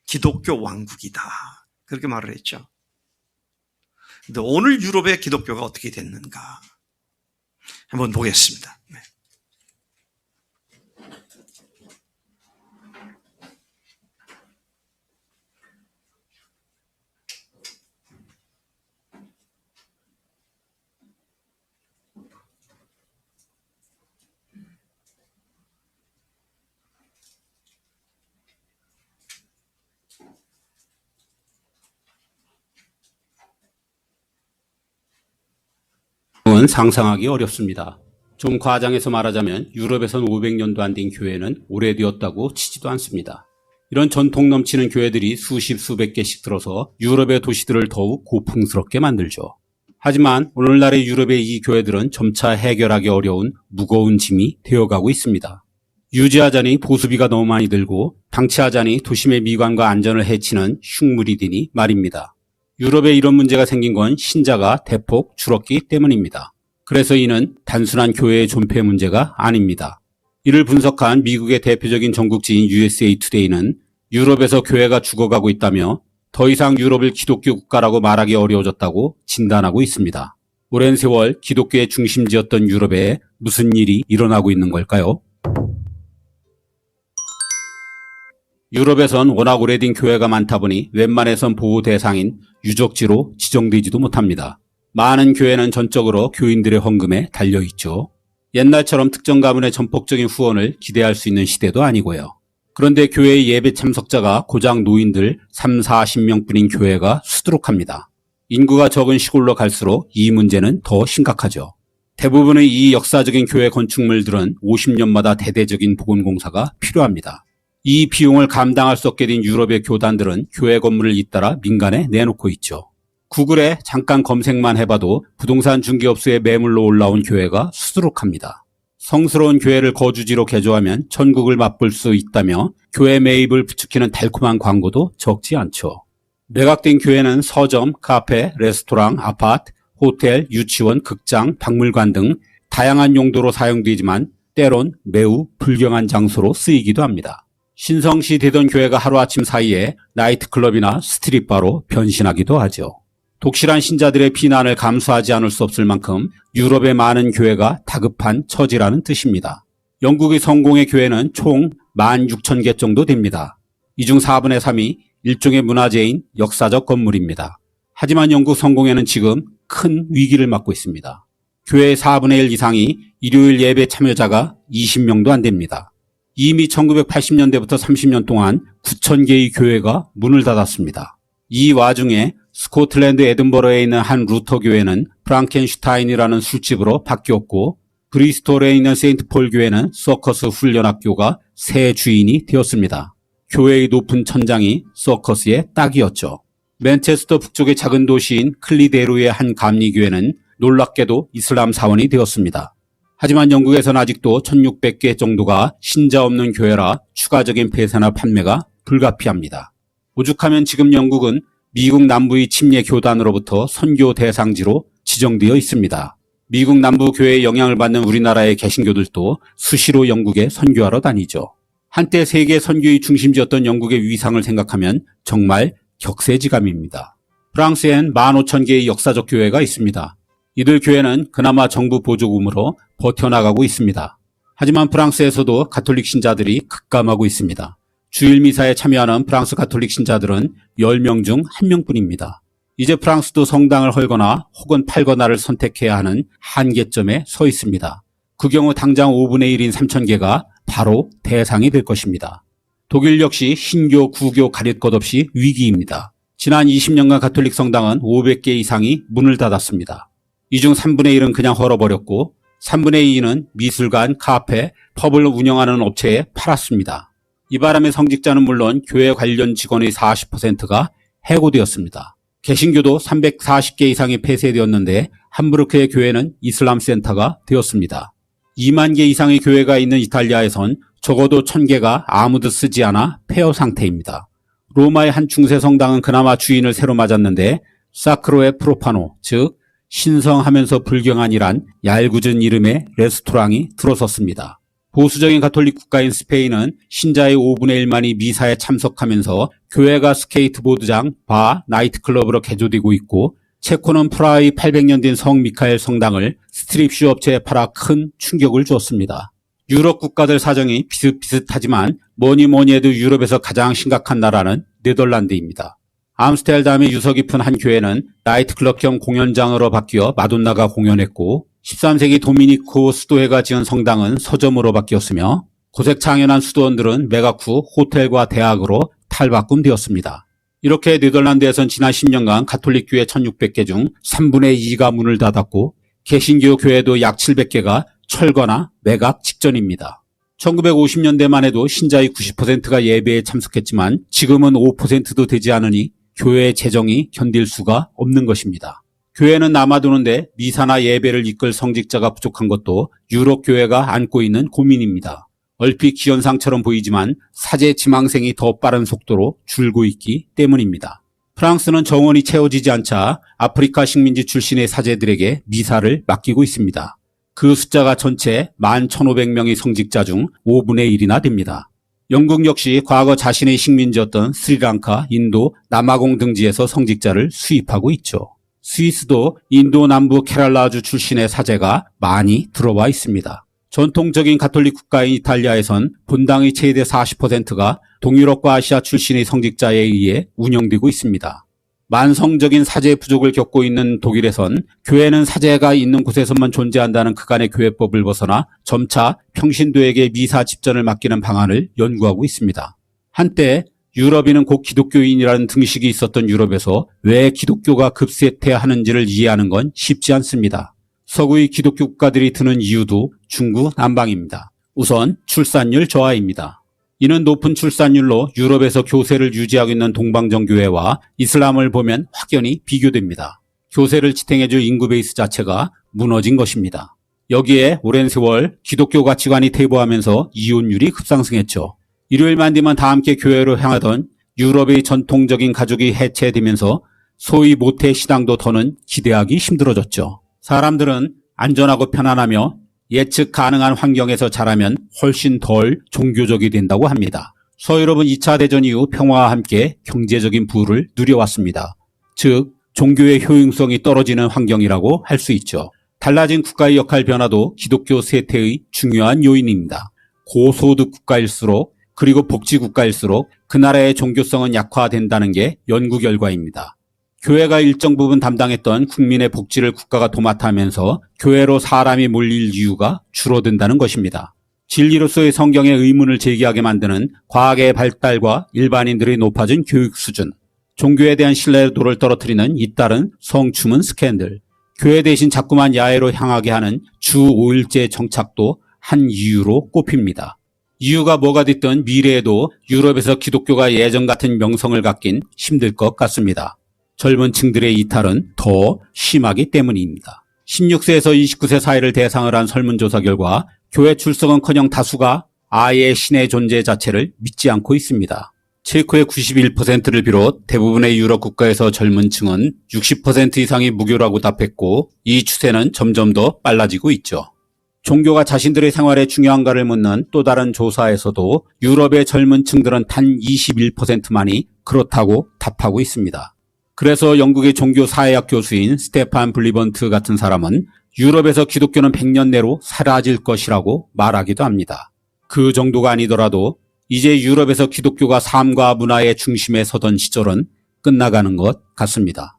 기독교 왕국이다. 그렇게 말을 했죠. 근데 오늘 유럽의 기독교가 어떻게 됐는가? 한번 보겠습니다. 네. 은 상상하기 어렵습니다. 좀 과장해서 말하자면 유럽에선 500년도 안 된 교회는 오래되었다고 치지도 않습니다. 이런 전통 넘치는 교회들이 수십 수백 개씩 들어서 유럽의 도시들을 더욱 고풍스럽게 만들죠. 하지만 오늘날의 유럽의 이 교회들은 점차 해결하기 어려운 무거운 짐이 되어가고 있습니다. 유지하자니 보수비가 너무 많이 들고 방치하자니 도심의 미관과 안전을 해치는 흉물이 되니 말입니다. 유럽에 이런 문제가 생긴 건 신자가 대폭 줄었기 때문입니다. 그래서 이는 단순한 교회의 존폐 문제가 아닙니다. 이를 분석한 미국의 대표적인 전국지인 USA 투데이는 유럽에서 교회가 죽어가고 있다며 더 이상 유럽을 기독교 국가라고 말하기 어려워졌다고 진단하고 있습니다. 오랜 세월 기독교의 중심지였던 유럽에 무슨 일이 일어나고 있는 걸까요? 유럽에선 워낙 오래된 교회가 많다 보니 웬만해선 보호 대상인 유적지로 지정되지도 못합니다. 많은 교회는 전적으로 교인들의 헌금에 달려있죠. 옛날처럼 특정 가문의 전폭적인 후원을 기대할 수 있는 시대도 아니고요. 그런데 교회의 예배 참석자가 고작 노인들 30-40명뿐인 교회가 수두룩합니다. 인구가 적은 시골로 갈수록 이 문제는 더 심각하죠. 대부분의 이 역사적인 교회 건축물들은 50년마다 대대적인 복원공사가 필요합니다. 이 비용을 감당할 수 없게 된 유럽의 교단들은 교회 건물을 잇따라 민간에 내놓고 있죠. 구글에 잠깐 검색만 해봐도 부동산 중개업소의 매물로 올라온 교회가 수두룩합니다. 성스러운 교회를 거주지로 개조하면 천국을 맛볼 수 있다며 교회 매입을 부추기는 달콤한 광고도 적지 않죠. 매각된 교회는 서점, 카페, 레스토랑, 아파트, 호텔, 유치원, 극장, 박물관 등 다양한 용도로 사용되지만 때론 매우 불경한 장소로 쓰이기도 합니다. 신성시 되던 교회가 하루아침 사이에 나이트클럽이나 스트릿바로 변신하기도 하죠. 독실한 신자들의 비난을 감수하지 않을 수 없을 만큼 유럽의 많은 교회가 다급한 처지라는 뜻입니다. 영국의 성공의 교회는 총 16,000개 정도 됩니다. 이 중 4분의 3이 일종의 문화재인 역사적 건물입니다. 하지만 영국 성공회는 지금 큰 위기를 맞고 있습니다. 교회의 4분의 1 이상이 일요일 예배 참여자가 20명도 안 됩니다. 이미 1980년대부터 30년 동안 9,000개의 교회가 문을 닫았습니다. 이 와중에 스코틀랜드 에든버러에 있는 한 루터 교회는 프랑켄슈타인이라는 술집으로 바뀌었고 브리스톨에 있는 세인트폴 교회는 서커스 훈련학교가 새 주인이 되었습니다. 교회의 높은 천장이 서커스의 딱이었죠. 맨체스터 북쪽의 작은 도시인 클리데로의 한 감리교회는 놀랍게도 이슬람 사원이 되었습니다. 하지만 영국에서는 아직도 1,600개 정도가 신자 없는 교회라 추가적인 폐쇄나 판매가 불가피합니다. 오죽하면 지금 영국은 미국 남부의 침례 교단으로부터 선교 대상지로 지정되어 있습니다. 미국 남부 교회의 영향을 받는 우리나라의 개신교들도 수시로 영국에 선교하러 다니죠. 한때 세계 선교의 중심지였던 영국의 위상을 생각하면 정말 격세지감입니다. 프랑스엔 15,000개의 역사적 교회가 있습니다. 이들 교회는 그나마 정부 보조금으로 버텨나가고 있습니다. 하지만 프랑스에서도 가톨릭 신자들이 급감하고 있습니다. 주일 미사에 참여하는 프랑스 가톨릭 신자들은 10명 중 1명뿐입니다. 이제 프랑스도 성당을 헐거나 혹은 팔거나를 선택해야 하는 한계점에 서 있습니다. 그 경우 당장 5분의 1인 3,000개가 바로 대상이 될 것입니다. 독일 역시 신교, 구교 가릴 것 없이 위기입니다. 지난 20년간 가톨릭 성당은 500개 이상이 문을 닫았습니다. 이 중 3분의 1은 그냥 헐어버렸고 3분의 2는 미술관, 카페, 펍을 운영하는 업체에 팔았습니다. 이 바람에 성직자는 물론 교회 관련 직원의 40%가 해고되었습니다. 개신교도 340개 이상이 폐쇄되었는데 함부르크의 교회는 이슬람 센터가 되었습니다. 2만 개 이상의 교회가 있는 이탈리아에선 적어도 1,000개가 아무도 쓰지 않아 폐허 상태입니다. 로마의 한 중세 성당은 그나마 주인을 새로 맞았는데 사크로의 프로파노, 즉 신성하면서 불경한이란 얄궂은 이름의 레스토랑이 들어섰습니다. 보수적인 가톨릭 국가인 스페인은 신자의 5분의 1만이 미사에 참석하면서 교회가 스케이트보드장, 바, 나이트클럽으로 개조되고 있고 체코는 프라하의 800년 된 성 미카엘 성당을 스트립쇼 업체에 팔아 큰 충격을 주었습니다. 유럽 국가들 사정이 비슷비슷하지만 뭐니 해도 유럽에서 가장 심각한 나라는 네덜란드입니다. 암스테르담의 유서 깊은 한 교회는 나이트클럽 겸 공연장으로 바뀌어 마돈나가 공연했고 13세기 도미니코 수도회가 지은 성당은 서점으로 바뀌었으며 고색창연한 수도원들은 매각 후 호텔과 대학으로 탈바꿈되었습니다. 이렇게 네덜란드에선 지난 10년간 가톨릭 교회 1,600개 중 3분의 2가 문을 닫았고 개신교 교회도 약 700개가 철거나 매각 직전입니다. 1950년대만 해도 신자의 90%가 예배에 참석했지만 지금은 5%도 되지 않으니 교회의 재정이 견딜 수가 없는 것입니다. 교회는 남아도는데 미사나 예배를 이끌 성직자가 부족한 것도 유럽 교회가 안고 있는 고민입니다. 얼핏 기현상처럼 보이지만 사제 지망생이 더 빠른 속도로 줄고 있기 때문입니다. 프랑스는 정원이 채워지지 않자 아프리카 식민지 출신의 사제들에게 미사를 맡기고 있습니다. 그 숫자가 전체 11,500명의 성직자 중 5분의 1이나 됩니다. 영국 역시 과거 자신의 식민지였던 스리랑카, 인도, 남아공 등지에서 성직자를 수입하고 있죠. 스위스도 인도 남부 케랄라주 출신의 사제가 많이 들어와 있습니다. 전통적인 가톨릭 국가인 이탈리아에선 본당의 최대 40%가 동유럽과 아시아 출신의 성직자에 의해 운영되고 있습니다. 만성적인 사제 부족을 겪고 있는 독일에선 교회는 사제가 있는 곳에서만 존재한다는 그간의 교회법을 벗어나 점차 평신도에게 미사 집전을 맡기는 방안을 연구하고 있습니다. 한때 유럽인은 곧 기독교인이라는 등식이 있었던 유럽에서 왜 기독교가 급쇠퇴하는지를 이해하는 건 쉽지 않습니다. 서구의 기독교 국가들이 드는 이유도 중구난방입니다. 우선 출산율 저하입니다. 이는 높은 출산율로 유럽에서 교세를 유지하고 있는 동방정교회와 이슬람을 보면 확연히 비교됩니다. 교세를 지탱해줄 인구 베이스 자체가 무너진 것입니다. 여기에 오랜 세월 기독교 가치관이 퇴보하면서 이혼율이 급상승했죠. 일요일만 되면 다 함께 교회로 향하던 유럽의 전통적인 가족이 해체되면서 소위 모태 신앙도 더는 기대하기 힘들어졌죠. 사람들은 안전하고 편안하며 예측 가능한 환경에서 자라면 훨씬 덜 종교적이 된다고 합니다. 서유럽은 2차 대전 이후 평화와 함께 경제적인 부를 누려왔습니다. 즉 종교의 효용성이 떨어지는 환경이라고 할 수 있죠. 달라진 국가의 역할 변화도 기독교 쇠퇴의 중요한 요인입니다. 고소득 국가일수록 그리고 복지국가일수록 그 나라의 종교성은 약화된다는 게 연구 결과입니다. 교회가 일정 부분 담당했던 국민의 복지를 국가가 도맡아 하면서 교회로 사람이 몰릴 이유가 줄어든다는 것입니다. 진리로서의 성경의 의문을 제기하게 만드는 과학의 발달과 일반인들의 높아진 교육 수준, 종교에 대한 신뢰도를 떨어뜨리는 잇따른 성추문 스캔들, 교회 대신 자꾸만 야외로 향하게 하는 주 5일제 정착도 한 이유로 꼽힙니다. 이유가 뭐가 됐든 미래에도 유럽에서 기독교가 예전 같은 명성을 갖긴 힘들 것 같습니다. 젊은 층들의 이탈은 더 심하기 때문입니다. 16세에서 29세 사이를 대상을 한 설문조사 결과 교회 출석은커녕 다수가 아예 신의 존재 자체를 믿지 않고 있습니다. 체코의 91%를 비롯 대부분의 유럽 국가에서 젊은 층은 60% 이상이 무교라고 답했고 이 추세는 점점 더 빨라지고 있죠. 종교가 자신들의 생활에 중요한가를 묻는 또 다른 조사에서도 유럽의 젊은 층들은 단 21%만이 그렇다고 답하고 있습니다. 그래서 영국의 종교 사회학 교수인 스테판 블리번트 같은 사람은 유럽에서 기독교는 100년 내로 사라질 것이라고 말하기도 합니다. 그 정도가 아니더라도 이제 유럽에서 기독교가 삶과 문화의 중심에 서던 시절은 끝나가는 것 같습니다.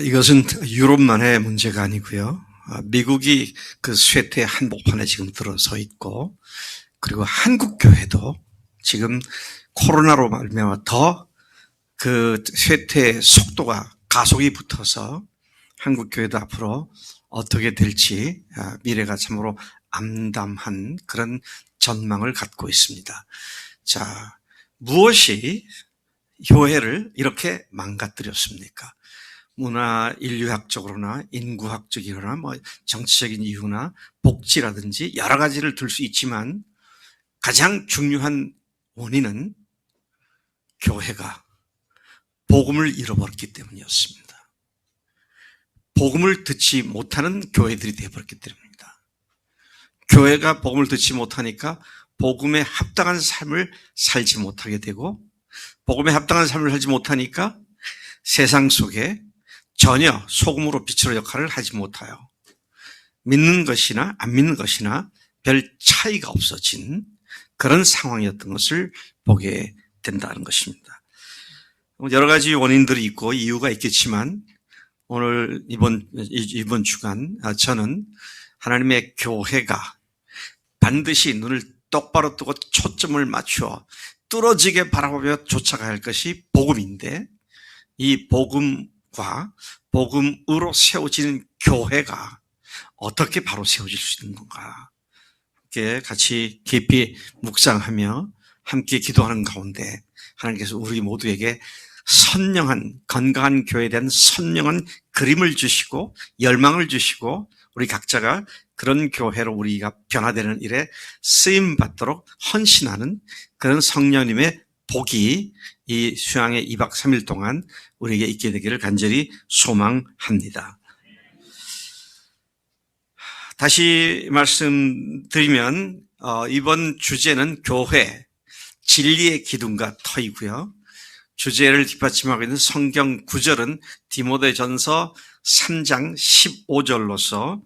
이것은 유럽만의 문제가 아니고요. 미국이 그 쇠퇴 한복판에 지금 들어서 있고, 그리고 한국 교회도 지금 코로나로 말미암아 더 그 쇠퇴의 속도가 가속이 붙어서 한국 교회도 앞으로 어떻게 될지 미래가 참으로 암담한 그런 전망을 갖고 있습니다. 자, 무엇이 교회를 이렇게 망가뜨렸습니까? 문화 인류학적으로나 인구학적이거나 뭐 정치적인 이유나 복지라든지 여러 가지를 들 수 있지만 가장 중요한 원인은 교회가 복음을 잃어버렸기 때문이었습니다. 복음을 듣지 못하는 교회들이 되어버렸기 때문입니다. 교회가 복음을 듣지 못하니까 복음에 합당한 삶을 살지 못하게 되고, 복음에 합당한 삶을 살지 못하니까 세상 속에 전혀 소금으로 빛으로 역할을 하지 못하여 믿는 것이나 안 믿는 것이나 별 차이가 없어진 그런 상황이었던 것을 보게 된다는 것입니다. 여러 가지 원인들이 있고 이유가 있겠지만 오늘 이번 주간 저는 하나님의 교회가 반드시 눈을 똑바로 뜨고 초점을 맞추어 뚫어지게 바라보며 쫓아가야 할 것이 복음인데, 이 복음과 복음으로 세워지는 교회가 어떻게 바로 세워질 수 있는 건가, 함께 같이 깊이 묵상하며 함께 기도하는 가운데 하나님께서 우리 모두에게 선명한 건강한 교회에 대한 선명한 그림을 주시고 열망을 주시고, 우리 각자가 그런 교회로 우리가 변화되는 일에 쓰임 받도록 헌신하는 그런 성령님의 복이 이 수양의 2박 3일 동안 우리에게 있게 되기를 간절히 소망합니다. 다시 말씀드리면 이번 주제는 교회, 진리의 기둥과 터이고요. 주제를 뒷받침하고 있는 성경 구절은 디모데전서 3장 15절로서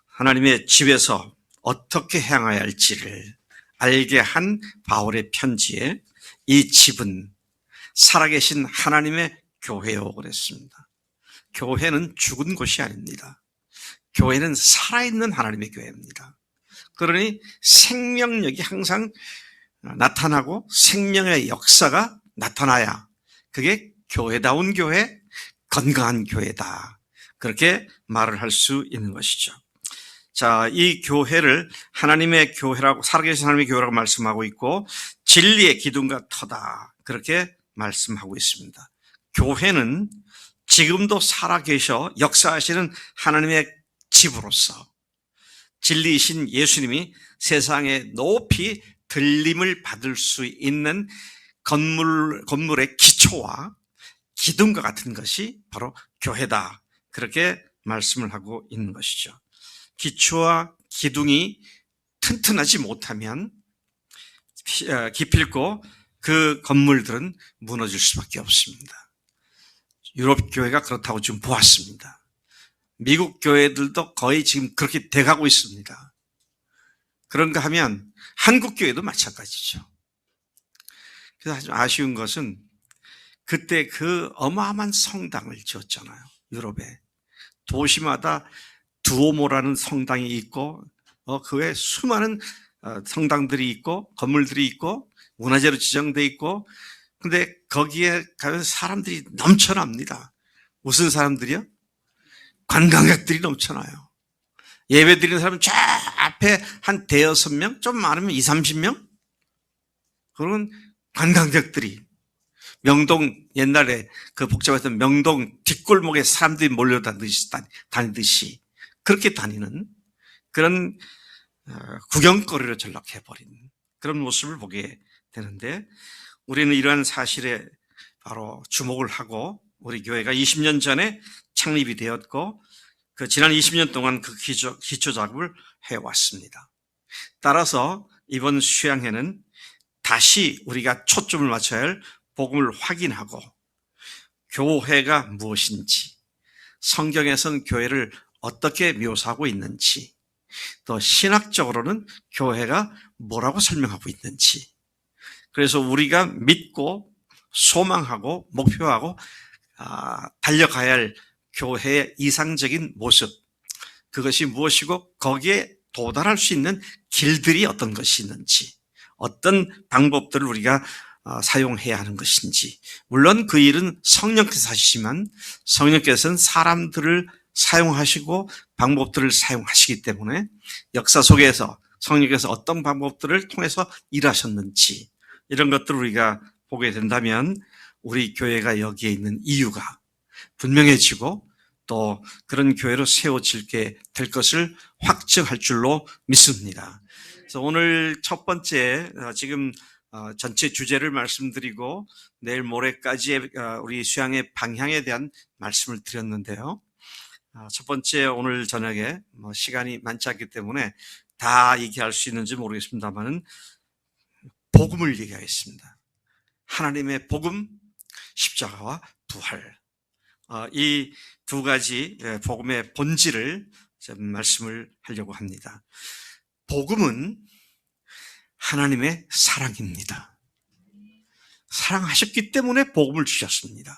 하나님의 집에서 어떻게 행해야 할지를 알게 한 바울의 편지에 이 집은 살아계신 하나님의 교회요 그랬습니다. 교회는 죽은 곳이 아닙니다. 교회는 살아있는 하나님의 교회입니다. 그러니 생명력이 항상 나타나고 생명의 역사가 나타나야 그게 교회다운 교회, 건강한 교회다, 그렇게 말을 할 수 있는 것이죠. 자, 이 교회를 하나님의 교회라고, 살아계신 하나님의 교회라고 말씀하고 있고 진리의 기둥과 터다, 그렇게 말씀하고 있습니다. 교회는 지금도 살아계셔 역사하시는 하나님의 집으로서 진리이신 예수님이 세상에 높이 들림을 받을 수 있는 건물의 기초와 기둥과 같은 것이 바로 교회다, 그렇게 말씀을 하고 있는 것이죠. 기초와 기둥이 튼튼하지 못하면 기필코 그 건물들은 무너질 수밖에 없습니다. 유럽 교회가 그렇다고 지금 보았습니다. 미국 교회들도 거의 지금 그렇게 돼가고 있습니다. 그런가 하면 한국 교회도 마찬가지죠. 그래서 아주 아쉬운 것은 그때 그 어마어마한 성당을 지었잖아요. 유럽에 도시마다 두오모라는 성당이 있고 그 외에 수많은 성당들이 있고 건물들이 있고 문화재로 지정돼 있고, 근데 거기에 가면 사람들이 넘쳐납니다. 무슨 사람들이요? 관광객들이 넘쳐나요. 예배 드리는 사람은 저 앞에 한 대여섯 명, 좀 많으면 20, 30명? 그런 관광객들이 명동, 옛날에 그 복잡했던 명동 뒷골목에 사람들이 몰려다니듯이 그렇게 다니는 그런 구경거리로 전락해버린 그런 모습을 보게 되는데, 우리는 이러한 사실에 바로 주목을 하고 우리 교회가 20년 전에 창립이 되었고 그 지난 20년 동안 그 기초 작업을 해왔습니다. 따라서 이번 수양회는 다시 우리가 초점을 맞춰야 할 복음을 확인하고 교회가 무엇인지, 성경에서는 교회를 어떻게 묘사하고 있는지, 또 신학적으로는 교회가 뭐라고 설명하고 있는지, 그래서 우리가 믿고 소망하고 목표하고 달려가야 할 교회의 이상적인 모습, 그것이 무엇이고 거기에 도달할 수 있는 길들이 어떤 것이 있는지, 어떤 방법들을 우리가 사용해야 하는 것인지. 물론 그 일은 성령께서 하시지만 성령께서는 사람들을 사용하시고 방법들을 사용하시기 때문에 역사 속에서 성령께서 어떤 방법들을 통해서 일하셨는지, 이런 것들을 우리가 보게 된다면 우리 교회가 여기에 있는 이유가 분명해지고 또 그런 교회로 세워질게 될 것을 확증할 줄로 믿습니다. 그래서 오늘 첫 번째, 지금 전체 주제를 말씀드리고 내일 모레까지의 우리 수양의 방향에 대한 말씀을 드렸는데요. 첫 번째, 오늘 저녁에 시간이 많지 않기 때문에 다 얘기할 수 있는지 모르겠습니다만은 복음을 얘기하겠습니다. 하나님의 복음, 십자가와 부활. 이 두 가지 복음의 본질을 좀 말씀을 하려고 합니다. 복음은 하나님의 사랑입니다. 사랑하셨기 때문에 복음을 주셨습니다.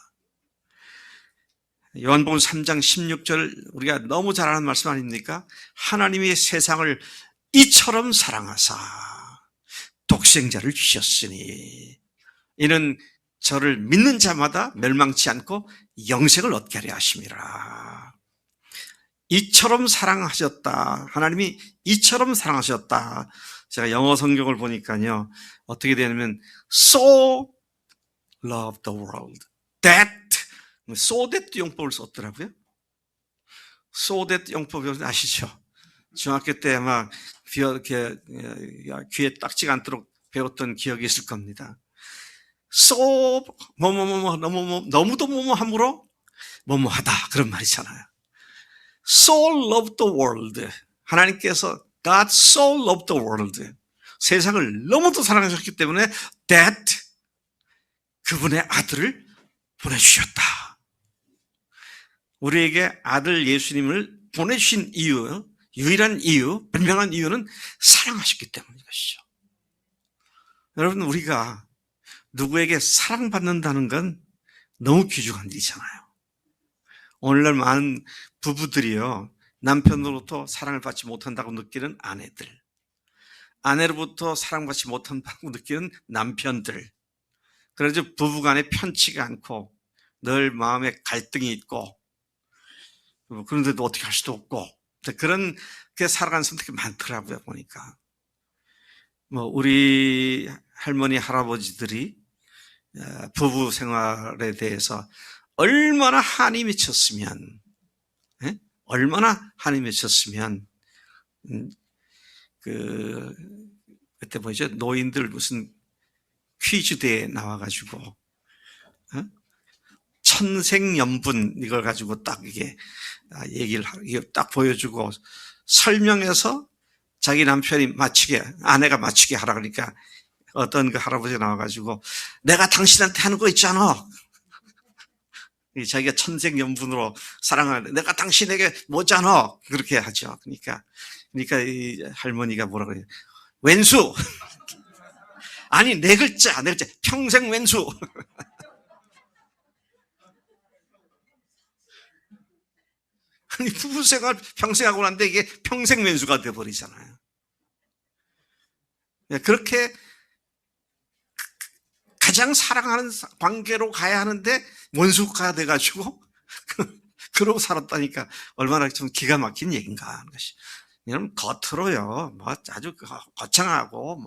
요한복음 3장 16절 우리가 너무 잘 아는 말씀 아닙니까? 하나님이 세상을 이처럼 사랑하사 독생자를 주셨으니 이는 저를 믿는 자마다 멸망치 않고 영생을 얻게 하려 하심이라. 이처럼 사랑하셨다. 하나님이 이처럼 사랑하셨다. 제가 영어 성경을 보니까요, 어떻게 되냐면 so loved the world that, so that 용법을 썼더라고요. so that 용법을 아시죠? 중학교 때 막 귀에 딱지가 않도록 배웠던 기억이 있을 겁니다. so 너무도 뭐뭐함으로 뭐뭐하다, 그런 말이잖아요. so loved the world. 하나님께서 God so loved the world. 세상을 너무도 사랑하셨기 때문에 that 그분의 아들을 보내주셨다. 우리에게 아들 예수님을 보내주신 이유, 유일한 이유, 분명한 이유는 사랑하셨기 때문인 것이죠. 여러분, 우리가 누구에게 사랑받는다는 건 너무 귀중한 일이잖아요. 오늘날 많은 부부들이요, 남편으로부터 사랑을 받지 못한다고 느끼는 아내들, 아내로부터 사랑받지 못한다고 느끼는 남편들, 그래서 부부간에 편치가 않고 늘 마음에 갈등이 있고, 그런데도 어떻게 할 수도 없고, 그런 게 살아가는 사람들이 많더라고요, 보니까. 우리 할머니, 할아버지들이 부부 생활에 대해서 얼마나 한이 맺혔으면, 얼마나 한이 맺혔으면, 그때 뭐죠? 노인들 무슨 퀴즈 대회 나와가지고, 천생연분 이걸 가지고 딱 이게 얘기를 딱 보여주고 설명해서 자기 남편이 맞추게, 아내가 맞추게 하라 그러니까 어떤 그 할아버지가 나와가지고 내가 당신한테 하는 거 있잖아. 자기가 천생연분으로 사랑하는데 내가 당신에게 뭐잖아. 그렇게 하죠. 그러니까 이 할머니가 뭐라 그래요? 왼수. 아니, 네 글자. 평생 왼수. 아니, 부부생활 평생 하고 났는데 이게 평생 왼수가 돼버리잖아요. 그렇게 가장 사랑하는 관계로 가야 하는데 원수가 돼가지고 그러고 살았다니까 얼마나 좀 기가 막힌 얘기인가 하는 것이. 여러분, 겉으로요, 아주 거창하고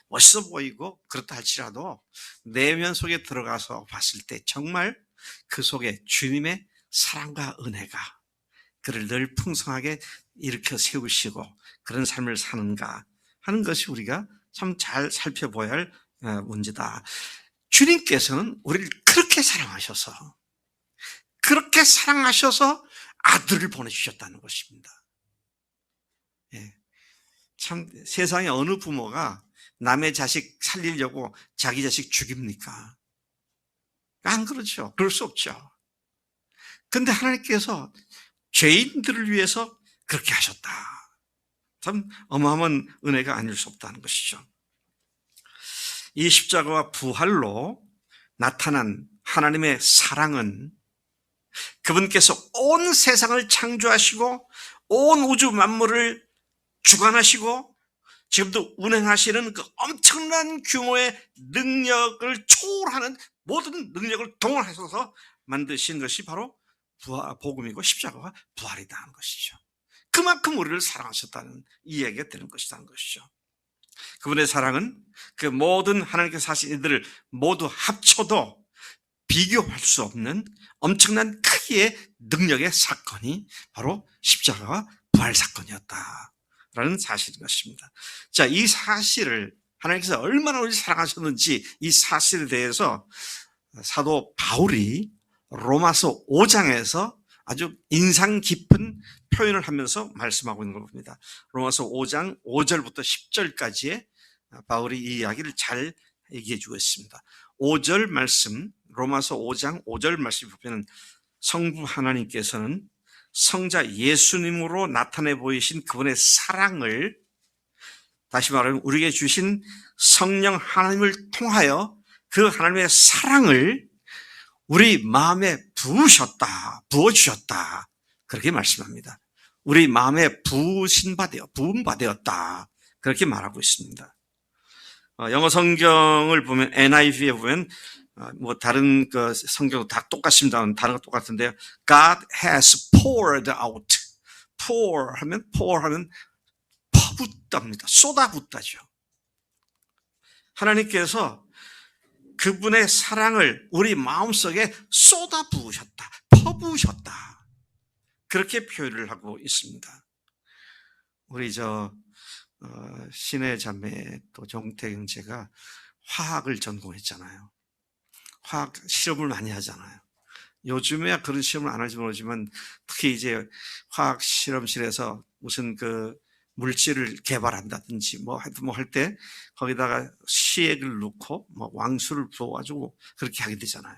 멋있어 보이고 그렇다 할지라도 내면 속에 들어가서 봤을 때 정말 그 속에 주님의 사랑과 은혜가 그를 늘 풍성하게 일으켜 세우시고 그런 삶을 사는가 하는 것이 우리가 참 잘 살펴봐야 할 문제다. 주님께서는 우리를 그렇게 사랑하셔서 아들을 보내주셨다는 것입니다. 예. 참 세상에 어느 부모가 남의 자식 살리려고 자기 자식 죽입니까? 안 그렇죠. 그럴 수 없죠. 근데 하나님께서 죄인들을 위해서 그렇게 하셨다. 참 어마어마한 은혜가 아닐 수 없다는 것이죠. 이 십자가와 부활로 나타난 하나님의 사랑은 그분께서 온 세상을 창조하시고 온 우주 만물을 주관하시고 지금도 운행하시는 그 엄청난 규모의 능력을 초월하는 모든 능력을 동원하셔서 만드신 것이 바로 복음이고 십자가와 부활이다 하는 것이죠. 그만큼 우리를 사랑하셨다는 이야기가 되는 것이라는 것이죠. 그분의 사랑은 그 모든 하나님께서 하신 일들을 모두 합쳐도 비교할 수 없는 엄청난 크기의 능력의 사건이 바로 십자가와 부활 사건이었다라는 사실인 것입니다. 자, 이 사실을 하나님께서 얼마나 우리를 사랑하셨는지 이 사실에 대해서 사도 바울이 로마서 5장에서 아주 인상 깊은 표현을 하면서 말씀하고 있는 걸 봅니다. 로마서 5장 5절부터 10절까지의 바울이 이 이야기를 잘 얘기해 주고 있습니다. 5절 말씀, 로마서 5장 5절 말씀 보면 성부 하나님께서는 성자 예수님으로 나타내 보이신 그분의 사랑을, 다시 말하면 우리에게 주신 성령 하나님을 통하여 그 하나님의 사랑을 우리 마음에 부어주셨다. 그렇게 말씀합니다. 우리 마음에 부은 바 되었다. 그렇게 말하고 있습니다. 영어 성경을 보면 NIV에 보면 뭐 다른 그 성경도 다 똑같습니다. 다른 거 똑같은데요. God has poured out. pour 하면 퍼붓답니다. 쏟아붓다죠. 하나님께서 그분의 사랑을 우리 마음속에 쏟아부으셨다. 퍼부으셨다. 그렇게 표현을 하고 있습니다. 우리 신의 자매 또 정태 형제가 화학을 전공했잖아요. 화학 실험을 많이 하잖아요. 요즘에야 그런 실험을 안 할지 모르지만 특히 이제 화학 실험실에서 무슨 그 물질을 개발한다든지 뭐 할 때 거기다가 시액을 넣고 뭐 왕수를 부어가지고 그렇게 하게 되잖아요.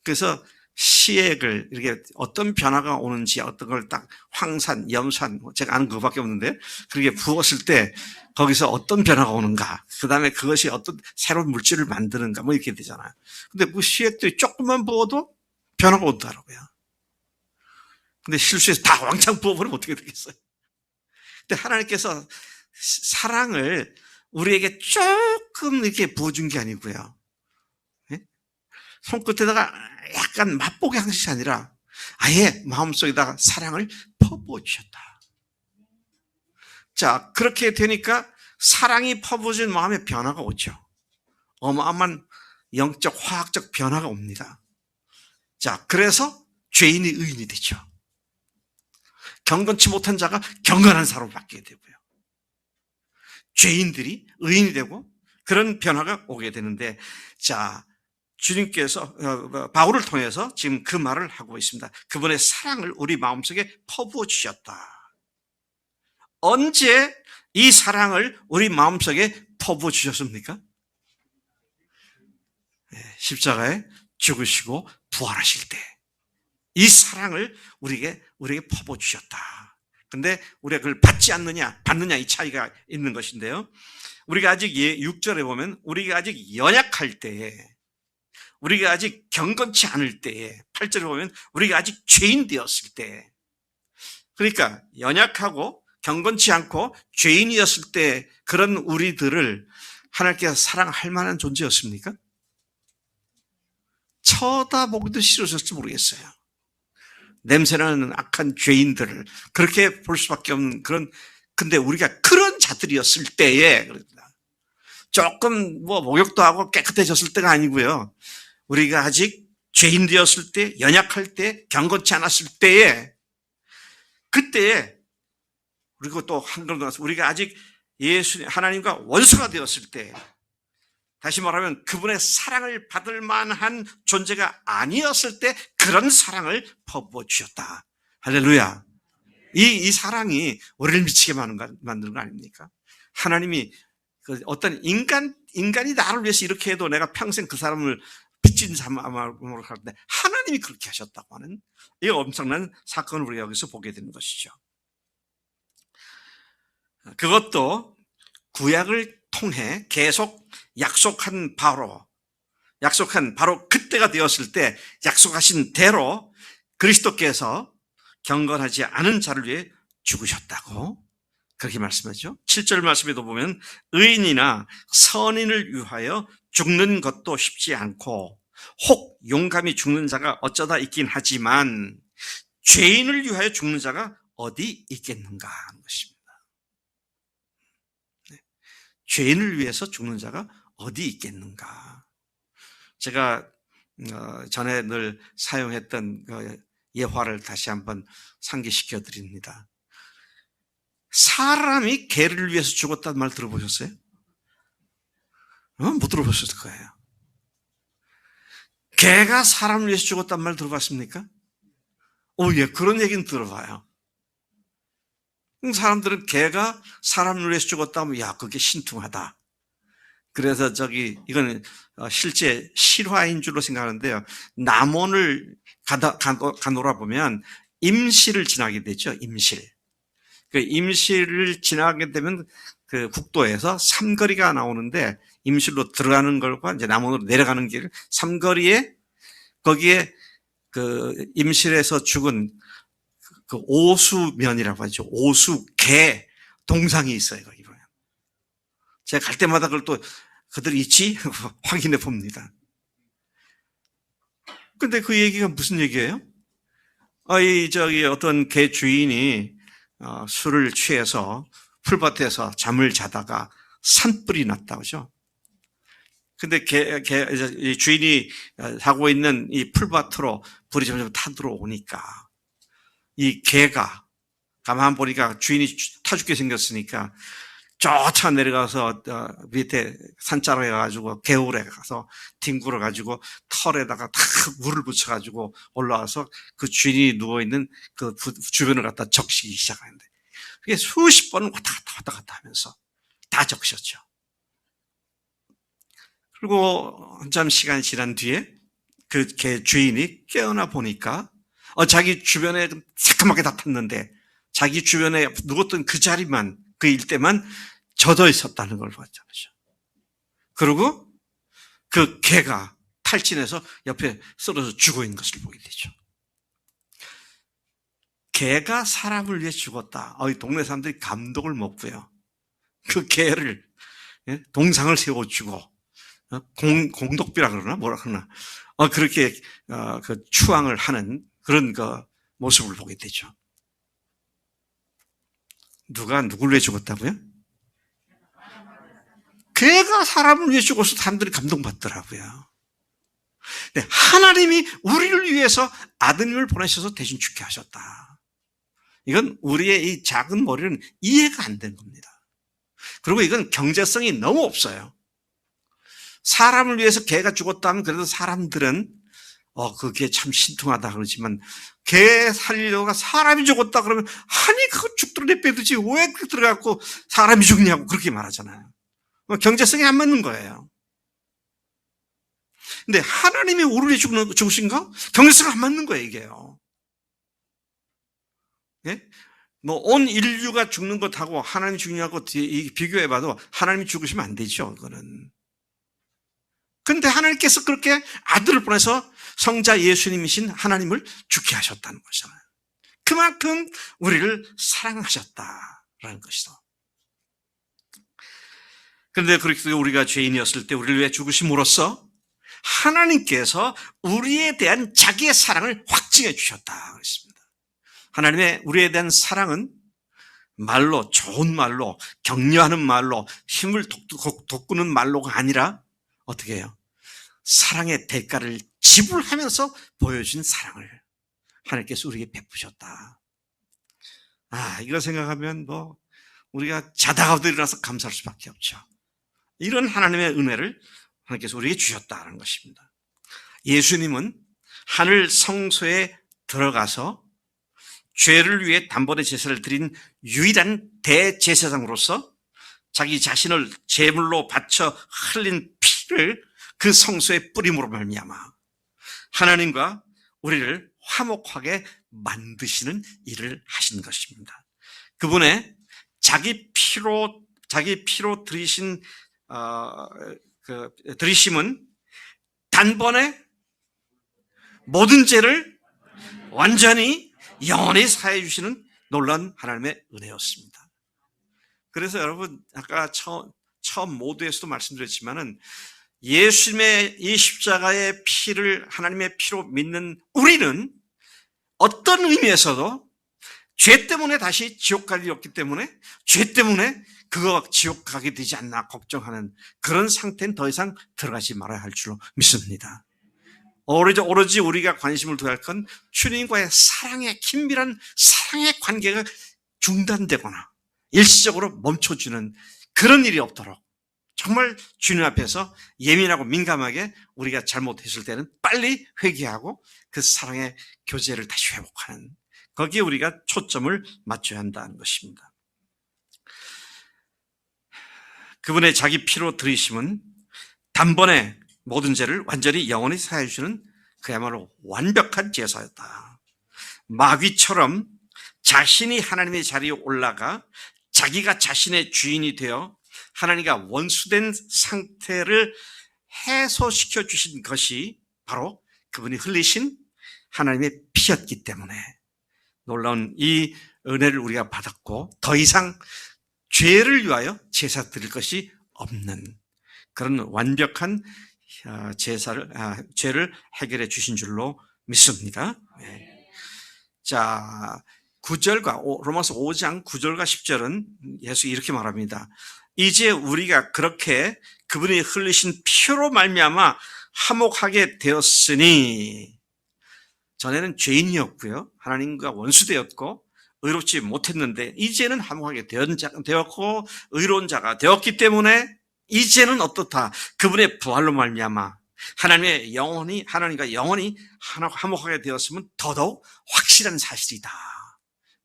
그래서 시액을 이렇게 어떤 변화가 오는지 어떤 걸 딱 황산, 염산, 제가 아는 그거밖에 없는데 그렇게 부었을 때 거기서 어떤 변화가 오는가, 그 다음에 그것이 어떤 새로운 물질을 만드는가 뭐 이렇게 되잖아요. 근데 그 시액들이 조금만 부어도 변화가 오더라고요. 근데 실수해서 다 왕창 부어버리면 어떻게 되겠어요? 근데 하나님께서 사랑을 우리에게 조금 이렇게 부어준 게 아니고요. 손끝에다가 약간 맛보게 한 것이 아니라 아예 마음속에다가 사랑을 퍼부어 주셨다. 자, 그렇게 되니까 사랑이 퍼부어진 마음에 변화가 오죠. 어마어마한 영적, 화학적 변화가 옵니다. 자, 그래서 죄인이 의인이 되죠. 경건치 못한 자가 경건한 사람으로 바뀌게 되고요. 죄인들이 의인이 되고 그런 변화가 오게 되는데, 자, 주님께서 바울을 통해서 지금 그 말을 하고 있습니다. 그분의 사랑을 우리 마음속에 퍼부어 주셨다. 언제 이 사랑을 우리 마음속에 퍼부어 주셨습니까? 십자가에 죽으시고 부활하실 때 이 사랑을 우리에게 퍼부어 주셨다. 근데 우리가 그걸 받지 않느냐, 받느냐 이 차이가 있는 것인데요. 우리가 아직 6절에 보면 우리가 아직 연약할 때에, 우리가 아직 경건치 않을 때에, 8절에 보면 우리가 아직 죄인 되었을 때, 그러니까 연약하고 경건치 않고 죄인이었을 때 그런 우리들을 하나님께서 사랑할 만한 존재였습니까? 쳐다보기도 싫으셨을지 모르겠어요. 냄새나는 악한 죄인들을 그렇게 볼 수밖에 없는 그런, 근데 우리가 그런 자들이었을 때에, 조금 목욕도 하고 깨끗해졌을 때가 아니고요. 우리가 아직 죄인 되었을 때, 연약할 때, 경건치 않았을 때에, 그때에, 그리고 또 한 걸음 더 나서 우리가 아직 예수님, 하나님과 원수가 되었을 때, 다시 말하면 그분의 사랑을 받을 만한 존재가 아니었을 때 그런 사랑을 퍼부어 주셨다. 할렐루야. 이 사랑이 우리를 미치게 만드는 거 아닙니까? 하나님이 그 어떤 인간이 나를 위해서 이렇게 해도 내가 평생 그 사람을 빚진 사람으로 할 때 하나님이 그렇게 하셨다고 하는 이 엄청난 사건을 우리가 여기서 보게 되는 것이죠. 그것도 구약을 통해 계속 약속한 바로 그때가 되었을 때 약속하신 대로 그리스도께서 경건하지 않은 자를 위해 죽으셨다고 그렇게 말씀하죠. 7절 말씀에도 보면 의인이나 선인을 위하여 죽는 것도 쉽지 않고 혹 용감히 죽는 자가 어쩌다 있긴 하지만 죄인을 위하여 죽는 자가 어디 있겠는가 하는 것입니다. 죄인을 위해서 죽는 자가 어디 있겠는가. 제가 전에 늘 사용했던 예화를 다시 한번 상기시켜 드립니다. 사람이 개를 위해서 죽었다는 말 들어보셨어요? 못 들어보셨을 거예요. 개가 사람을 위해서 죽었다는 말 들어봤습니까? 예, 그런 얘기는 들어봐요. 사람들은 개가 사람을 위해서 죽었다 하면 야, 그게 신통하다. 그래서 이거는 실제 실화인 줄로 생각하는데요. 남원을 가놀아 보면 임실을 지나게 되죠. 임실. 그 임실을 지나게 되면 그 국도에서 삼거리가 나오는데 임실로 들어가는 걸과 이제 남원으로 내려가는 길 삼거리에 거기에 그 임실에서 죽은 그 오수면이라고 하죠. 오수개 동상이 있어요. 거기 보면. 제가 갈 때마다 그걸 또 그들이 있지? 확인해 봅니다. 근데 그 얘기가 무슨 얘기예요? 어떤 개 주인이 술을 취해서 풀밭에서 잠을 자다가 산불이 났다 그죠? 근데 이 주인이 하고 있는 이 풀밭으로 불이 점점 타들어오니까 이 개가 가만 보니까 주인이 타 죽게 생겼으니까 쫓아 내려가서 밑에 산자락에 가지고 개울에 가서 뒹굴어 가지고 털에다가 탁 물을 붙여 가지고 올라와서 그 주인이 누워 있는 그 주변을 갖다 적시기 시작하는데 그게 수십 번을 왔다 갔다 하면서 다 적셨죠. 그리고 한참 시간이 지난 뒤에 그 개 주인이 깨어나 보니까 자기 주변에 새까맣게 다 탔는데 자기 주변에 누웠던 그 자리만 그 일대만 젖어 있었다는 걸 봤잖아요. 그리고 그 개가 탈진해서 옆에 쓰러져 죽어 있는 것을 보게 되죠. 개가 사람을 위해 죽었다. 이 동네 사람들이 감동을 먹고요. 그 개를 동상을 세워주고 공덕비라 그러나 뭐라 그러나 그렇게 그 추앙을 하는 그런 그 모습을 보게 되죠. 누가 누굴 위해 죽었다고요? 개가 사람을 위해 죽어서 사람들이 감동받더라고요. 네, 하나님이 우리를 위해서 아드님을 보내셔서 대신 죽게 하셨다. 이건 우리의 이 작은 머리는 이해가 안 되는 겁니다. 그리고 이건 경제성이 너무 없어요. 사람을 위해서 개가 죽었다 하면 그래도 사람들은 그게 참 신통하다 그러지만 개 살리려고 사람이 죽었다 그러면 아니 그거 죽도록 내빼두지 왜 그렇게 들어가고 사람이 죽냐고 그렇게 말하잖아요. 경제성이 안 맞는 거예요. 근데 하나님이 우리를 죽으신가? 경제성 안 맞는 거예요 이게요. 예? 온 인류가 죽는 것하고 하나님이 죽냐고 비교해봐도 하나님이 죽으시면 안 되죠 그거는. 근데 하나님께서 그렇게 아들을 보내서 성자 예수님이신 하나님을 죽게 하셨다는 것이잖아요. 그만큼 우리를 사랑하셨다라는 것이죠. 그런데 그렇게 우리가 죄인이었을 때 우리를 위해 죽으심으로써 하나님께서 우리에 대한 자기의 사랑을 확증해 주셨다 그랬습니다. 하나님의 우리에 대한 사랑은 말로, 좋은 말로, 격려하는 말로, 힘을 돋구는 말로가 아니라 어떻게 해요? 사랑의 대가를 지불하면서 보여준 사랑을 하나님께서 우리에게 베푸셨다. 이거 생각하면 우리가 자다가도 일어나서 감사할 수밖에 없죠. 이런 하나님의 은혜를 하나님께서 우리에게 주셨다는 것입니다. 예수님은 하늘 성소에 들어가서 죄를 위해 단번에 제사를 드린 유일한 대제사장으로서 자기 자신을 제물로 바쳐 흘린 피를 그 성소에 뿌림으로 말미암아 하나님과 우리를 화목하게 만드시는 일을 하신 것입니다. 그분의 자기 피로 들이신 들이심은 단번에 모든 죄를 완전히 영원히 사해 주시는 놀라운 하나님의 은혜였습니다. 그래서 여러분 아까 처음 모두에서도 말씀드렸지만은 예수님의 이 십자가의 피를 하나님의 피로 믿는 우리는 어떤 의미에서도 죄 때문에 다시 지옥 갈 일이 없기 때문에 죄 때문에 그거 지옥 가게 되지 않나 걱정하는 그런 상태는 더 이상 들어가지 말아야 할 줄로 믿습니다. 오로지 우리가 관심을 둬야 할 건 주님과의 사랑의 긴밀한 사랑의 관계가 중단되거나 일시적으로 멈춰주는 그런 일이 없도록 정말 주님 앞에서 예민하고 민감하게 우리가 잘못했을 때는 빨리 회개하고 그 사랑의 교제를 다시 회복하는 거기에 우리가 초점을 맞춰야 한다는 것입니다. 그분의 자기 피로 들이심은 단번에 모든 죄를 완전히 영원히 사해 주시는 그야말로 완벽한 제사였다. 마귀처럼 자신이 하나님의 자리에 올라가 자기가 자신의 주인이 되어 하나님과 원수된 상태를 해소시켜 주신 것이 바로 그분이 흘리신 하나님의 피였기 때문에 놀라운 이 은혜를 우리가 받았고 더 이상 죄를 위하여 제사 드릴 것이 없는 그런 완벽한 죄를 해결해 주신 줄로 믿습니다. 네. 자, 9절과 로마서 5장 9절과 10절은 예수 이렇게 말합니다. 이제 우리가 그렇게 그분이 흘리신 피로 말미암아 화목하게 되었으니 전에는 죄인이었고요. 하나님과 원수되었고 의롭지 못했는데 이제는 화목하게 되었고 의로운 자가 되었기 때문에 이제는 어떻다? 그분의 부활로 말미암아 하나님과 영원히 화목하게 되었으면 더더욱 확실한 사실이다.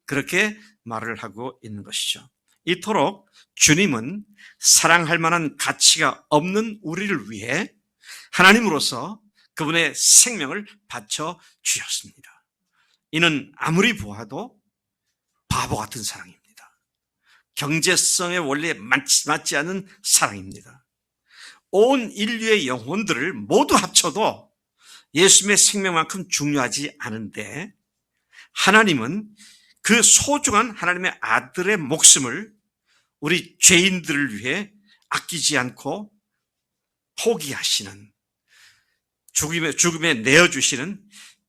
그렇게 말을 하고 있는 것이죠. 이토록 주님은 사랑할 만한 가치가 없는 우리를 위해 하나님으로서 그분의 생명을 바쳐 주셨습니다. 이는 아무리 보아도 바보 같은 사랑입니다. 경제성의 원리에 맞지 않는 사랑입니다. 온 인류의 영혼들을 모두 합쳐도 예수님의 생명만큼 중요하지 않은데 하나님은 그 소중한 하나님의 아들의 목숨을 우리 죄인들을 위해 아끼지 않고 포기하시는 죽음에 내어주시는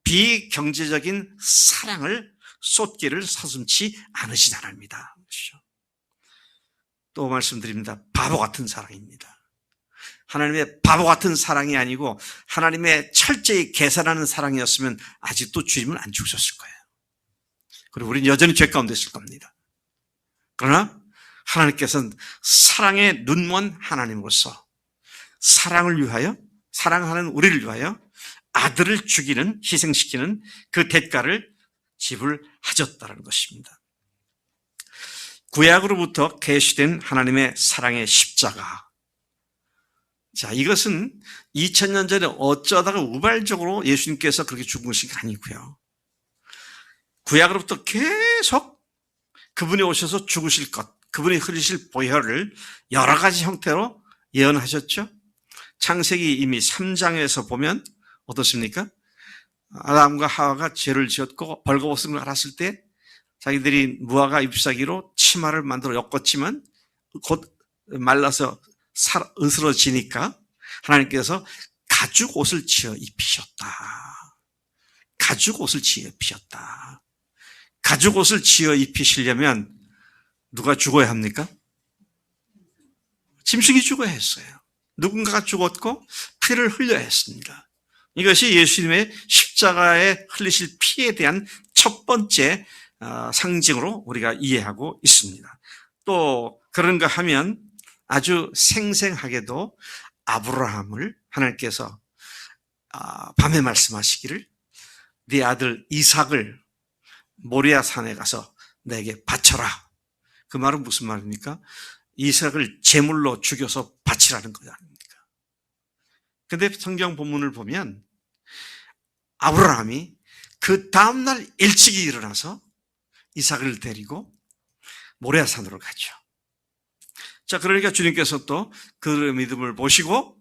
비경제적인 사랑을 쏟기를 서슴지 않으신 하나님이다. 또 말씀드립니다. 바보 같은 사랑입니다. 하나님의 바보 같은 사랑이 아니고 하나님의 철저히 계산하는 사랑이었으면 아직도 주님은 안 죽으셨을 거예요. 그리고 우리는 여전히 죄 가운데 있을 겁니다. 그러나 하나님께서는 사랑의 눈먼 하나님으로서 사랑을 위하여 사랑하는 우리를 위하여 아들을 죽이는 희생시키는 그 대가를 지불하셨다는 것입니다. 구약으로부터 계시된 하나님의 사랑의 십자가. 자, 이것은 2000년 전에 어쩌다가 우발적으로 예수님께서 그렇게 죽으신 게 아니고요. 구약으로부터 계속 그분이 오셔서 죽으실 것, 그분이 흘리실 보혈을 여러 가지 형태로 예언하셨죠. 창세기 이미 3장에서 보면 어떻습니까? 아담과 하와가 죄를 지었고 벌거벗은 걸 알았을 때 자기들이 무화과 잎사귀로 치마를 만들어 엮었지만 곧 말라서 으스러지니까 하나님께서 가죽 옷을 지어 입히셨다. 가죽 옷을 지어 입히셨다. 가죽 옷을 지어 입히시려면 누가 죽어야 합니까? 짐승이 죽어야 했어요. 누군가가 죽었고 피를 흘려야 했습니다. 이것이 예수님의 십자가에 흘리실 피에 대한 첫 번째 상징으로 우리가 이해하고 있습니다. 또 그런가 하면 아주 생생하게도 아브라함을 하나님께서 밤에 말씀하시기를 네 아들 이삭을 모리아 산에 가서 내게 바쳐라. 그 말은 무슨 말입니까? 이삭을 제물로 죽여서 바치라는 거 아닙니까? 근데 성경 본문을 보면 아브라함이 그 다음날 일찍이 일어나서 이삭을 데리고 모리아 산으로 가죠. 자, 그러니까 주님께서 또 그 믿음을 보시고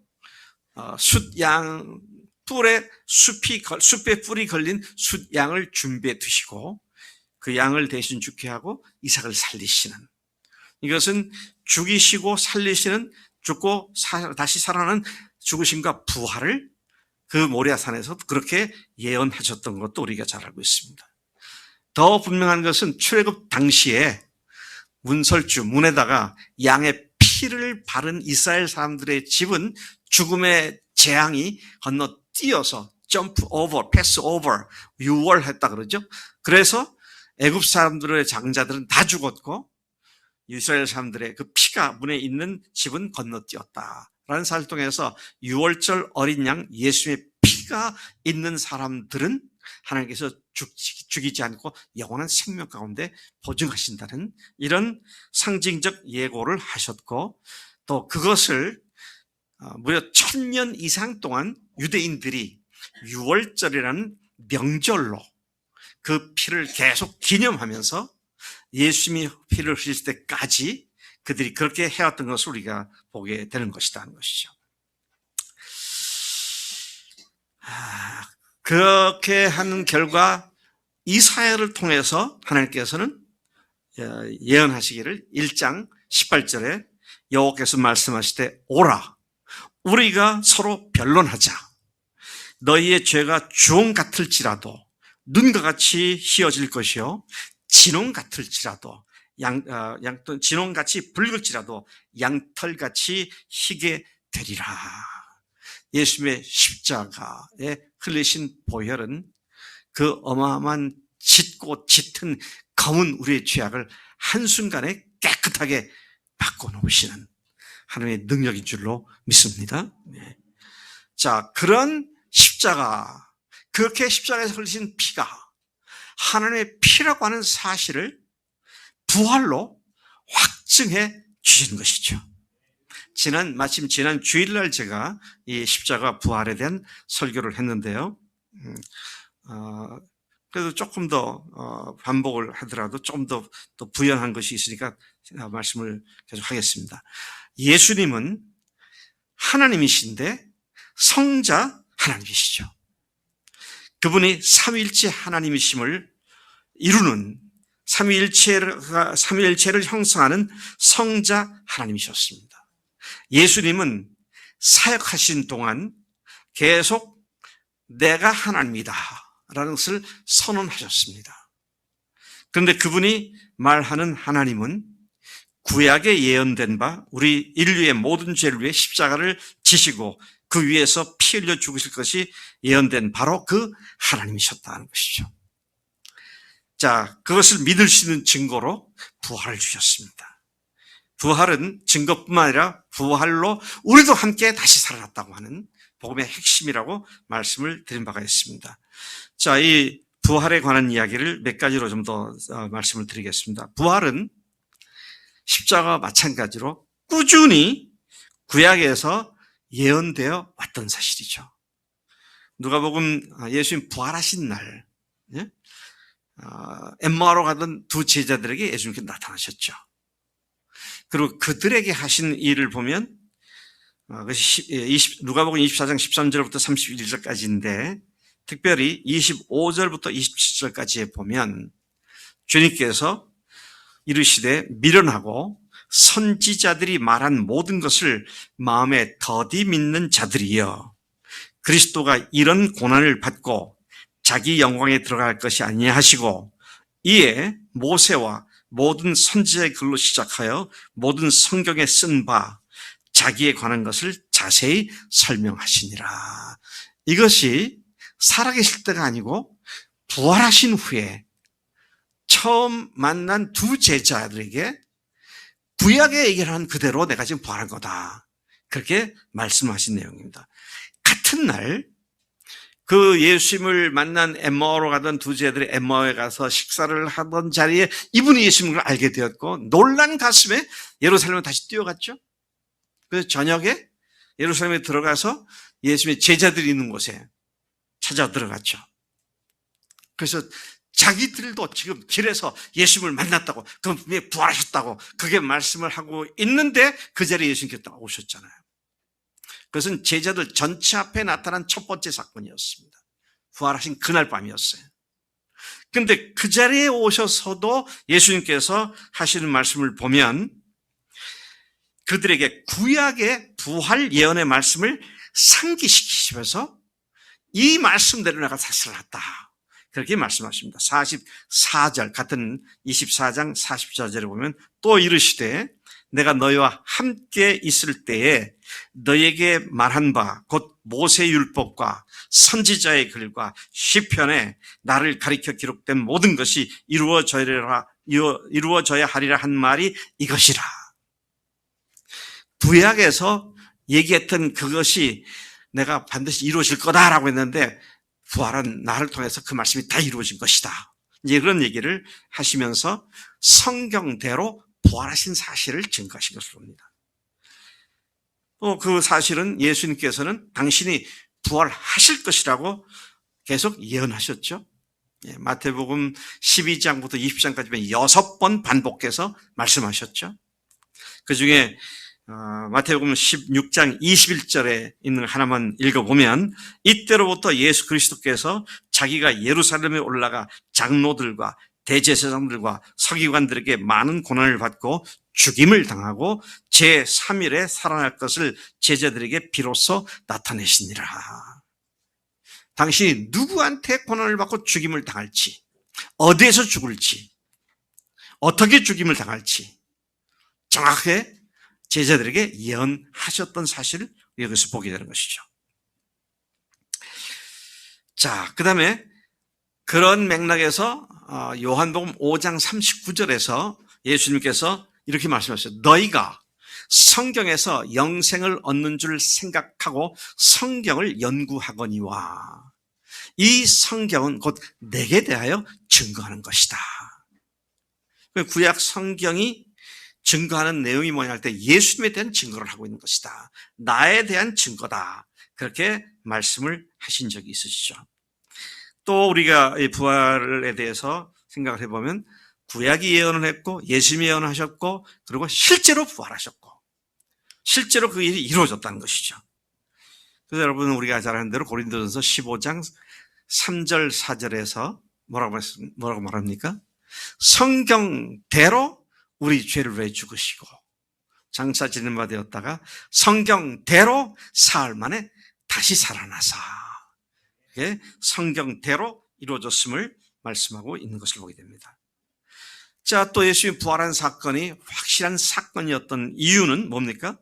숲에 뿔이 걸린 숫양을 준비해 두시고 그 양을 대신 죽게 하고 이삭을 살리시는, 이것은 죽이시고 살리시는, 죽고 다시 살아나는 죽으심과 부활을 그 모리아산에서 그렇게 예언하셨던 것도 우리가 잘 알고 있습니다. 더 분명한 것은 출애굽 당시에 문에다가 양의 피를 바른 이스라엘 사람들의 집은 죽음의 재앙이 건너뛰어서 점프 오버, 패스 오버, 유월했다 그러죠. 그래서 애굽 사람들의 장자들은 다 죽었고 이스라엘 사람들의 그 피가 문에 있는 집은 건너뛰었다라는 사실을 통해서 유월절 어린 양 예수의 피가 있는 사람들은 하나님께서 죽이지 않고 영원한 생명 가운데 보증하신다는 이런 상징적 예고를 하셨고, 또 그것을 무려 1000년 이상 동안 유대인들이 유월절이라는 명절로 그 피를 계속 기념하면서 예수님이 피를 흘릴 때까지 그들이 그렇게 해왔던 것을 우리가 보게 되는 것이다 하는 것이죠. 그렇게 하는 결과 이사야를 통해서 하나님께서는 예언하시기를 1장 18절에 여호와께서 말씀하시되 오라 우리가 서로 변론하자. 너희의 죄가 주홍 같을지라도 눈과 같이 희어질 것이요 진홍 같을지라도 진홍같이 붉을지라도 양털같이 희게 되리라. 예수님의 십자가에 흘리신 보혈은 그 어마어마한 짙고 짙은 검은 우리의 죄악을 한순간에 깨끗하게 바꿔놓으시는 하나님의 능력인 줄로 믿습니다. 네. 자, 그런 십자가, 그렇게 십자가에서 흘리신 피가 하나님의 피라고 하는 사실을 부활로 확증해 주신 것이죠. 마침 지난 주일날 제가 이 십자가 부활에 대한 설교를 했는데요. 그래도 조금 더 반복을 하더라도 조금 더 부연한 것이 있으니까 말씀을 계속 하겠습니다. 예수님은 하나님이신데 성자 하나님이시죠. 그분이 삼위일체 하나님이심을 이루는 삼위일체를 형성하는 성자 하나님이셨습니다. 예수님은 사역하신 동안 계속 내가 하나님이다 라는 것을 선언하셨습니다. 그런데 그분이 말하는 하나님은 구약에 예언된 바 우리 인류의 모든 죄를 위해 십자가를 지시고 그 위에서 피 흘려 죽으실 것이 예언된 바로 그 하나님이셨다는 것이죠. 자, 그것을 믿을 수 있는 증거로 부활을 주셨습니다. 부활은 증거뿐만 아니라 부활로 우리도 함께 다시 살아났다고 하는 복음의 핵심이라고 말씀을 드린 바가 있습니다. 자, 이 부활에 관한 이야기를 몇 가지로 좀 더 말씀을 드리겠습니다. 부활은 십자가와 마찬가지로 꾸준히 구약에서 예언되어 왔던 사실이죠. 누가복음 예수님 부활하신 날 엠마오로 가던 두 제자들에게 예수님께서 나타나셨죠. 그리고 그들에게 하신 일을 보면 누가복음 24장 13절부터 31절까지인데 특별히 25절부터 27절까지에 보면 주님께서 이르시되 미련하고 선지자들이 말한 모든 것을 마음에 더디 믿는 자들이여 그리스도가 이런 고난을 받고 자기 영광에 들어갈 것이 아니하시고 이에 모세와 모든 선지자의 글로 시작하여 모든 성경에 쓴 바 자기에 관한 것을 자세히 설명하시니라. 이것이 살아계실 때가 아니고 부활하신 후에 처음 만난 두 제자들에게 구약에 얘기한 그대로 내가 지금 부활한 거다. 그렇게 말씀하신 내용입니다. 같은 날 그 예수님을 만난 엠마오로 가던 두 제자들이 엠마오에 가서 식사를 하던 자리에 이분이 예수님을 알게 되었고 놀란 가슴에 예루살렘에 다시 뛰어갔죠. 그래서 저녁에 예루살렘에 들어가서 예수님의 제자들이 있는 곳에 찾아 들어갔죠. 그래서 자기들도 지금 길에서 예수님을 만났다고, 그럼 부활하셨다고 그게 말씀을 하고 있는데 그 자리에 예수님께서 딱 오셨잖아요. 그것은 제자들 전체 앞에 나타난 첫 번째 사건이었습니다. 부활하신 그날 밤이었어요. 그런데 그 자리에 오셔서도 예수님께서 하시는 말씀을 보면 그들에게 구약의 부활 예언의 말씀을 상기시키시면서 이 말씀대로 내가 사실을 했다. 그렇게 말씀하십니다. 44절 같은 24장 44절에 보면 또 이르시되 내가 너희와 함께 있을 때에 너희에게 말한 바 곧 모세의 율법과 선지자의 글과 시편에 나를 가리켜 기록된 모든 것이 이루어져야 하리라 한 말이 이것이라. 구약에서 얘기했던 그것이 내가 반드시 이루어질 거다라고 했는데 부활한 나를 통해서 그 말씀이 다 이루어진 것이다. 이제 그런 얘기를 하시면서 성경대로 부활하신 사실을 증거하신 것을 봅니다. 또 그 사실은 예수님께서는 당신이 부활하실 것이라고 계속 예언하셨죠. 마태복음 12장부터 20장까지 6번 반복해서 말씀하셨죠. 그 중에 마태복음 16장 21절에 있는 하나만 읽어보면 이때로부터 예수 그리스도께서 자기가 예루살렘에 올라가 장로들과 대제사장들과 서기관들에게 많은 고난을 받고 죽임을 당하고 제3일에 살아날 것을 제자들에게 비로소 나타내시니라. 당신이 누구한테 고난을 받고 죽임을 당할지, 어디에서 죽을지, 어떻게 죽임을 당할지 정확하게 제자들에게 예언하셨던 사실을 여기서 보게 되는 것이죠. 자, 그 다음에 그런 맥락에서 요한복음 5장 39절에서 예수님께서 이렇게 말씀하셨어요. 너희가 성경에서 영생을 얻는 줄 생각하고 성경을 연구하거니와 이 성경은 곧 내게 대하여 증거하는 것이다. 구약 성경이 증거하는 내용이 뭐냐 할 때 예수님에 대한 증거를 하고 있는 것이다. 나에 대한 증거다. 그렇게 말씀을 하신 적이 있으시죠. 또 우리가 이 부활에 대해서 생각을 해보면 구약이 예언을 했고 예수님이 예언하셨고 그리고 실제로 부활하셨고 실제로 그 일이 이루어졌다는 것이죠. 그래서 여러분 우리가 잘 아는 대로 고린도전서 15장 3절 4절에서 뭐라고 말합니까? 성경대로 우리 죄를 왜 죽으시고 장사 지는 바 되었다가 성경대로 사흘 만에 다시 살아나사 성경대로 이루어졌음을 말씀하고 있는 것을 보게 됩니다. 자, 또 예수님이 부활한 사건이 확실한 사건이었던 이유는 뭡니까?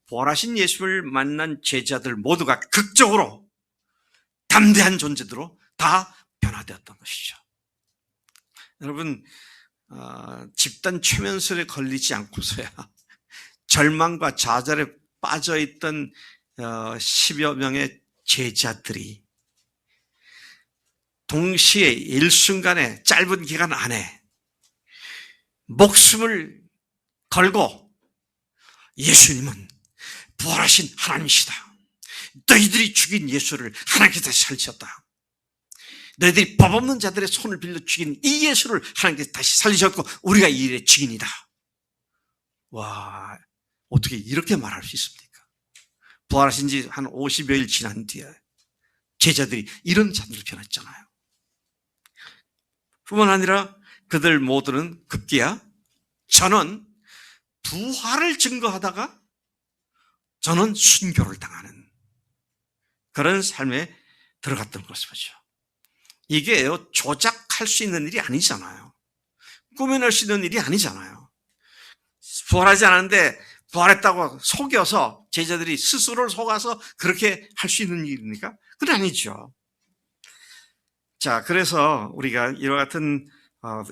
부활하신 예수를 만난 제자들 모두가 극적으로 담대한 존재들로 다 변화되었던 것이죠. 여러분 집단 최면술에 걸리지 않고서야 절망과 좌절에 빠져있던 10여 명의 제자들이 동시에 일순간에 짧은 기간 안에 목숨을 걸고 예수님은 부활하신 하나님이시다. 너희들이 죽인 예수를 하나님께서 다시 살리셨다. 너희들이 법 없는 자들의 손을 빌려 죽인 이 예수를 하나님께서 다시 살리셨고 우리가 이 일의 증인이다. 와, 어떻게 이렇게 말할 수 있습니까? 부활하신 지 한 50여일 지난 뒤에 제자들이 이런 자들을 변했잖아요. 뿐만 아니라 그들 모두는 급기야 저는 부활을 증거하다가 저는 순교를 당하는 그런 삶에 들어갔던 것을 보죠. 이게 조작할 수 있는 일이 아니잖아요. 꾸며낼 수 있는 일이 아니잖아요. 부활하지 않았는데 부활했다고 속여서 제자들이 스스로를 속아서 그렇게 할 수 있는 일입니까? 그건 아니죠. 자, 그래서 우리가 이와 같은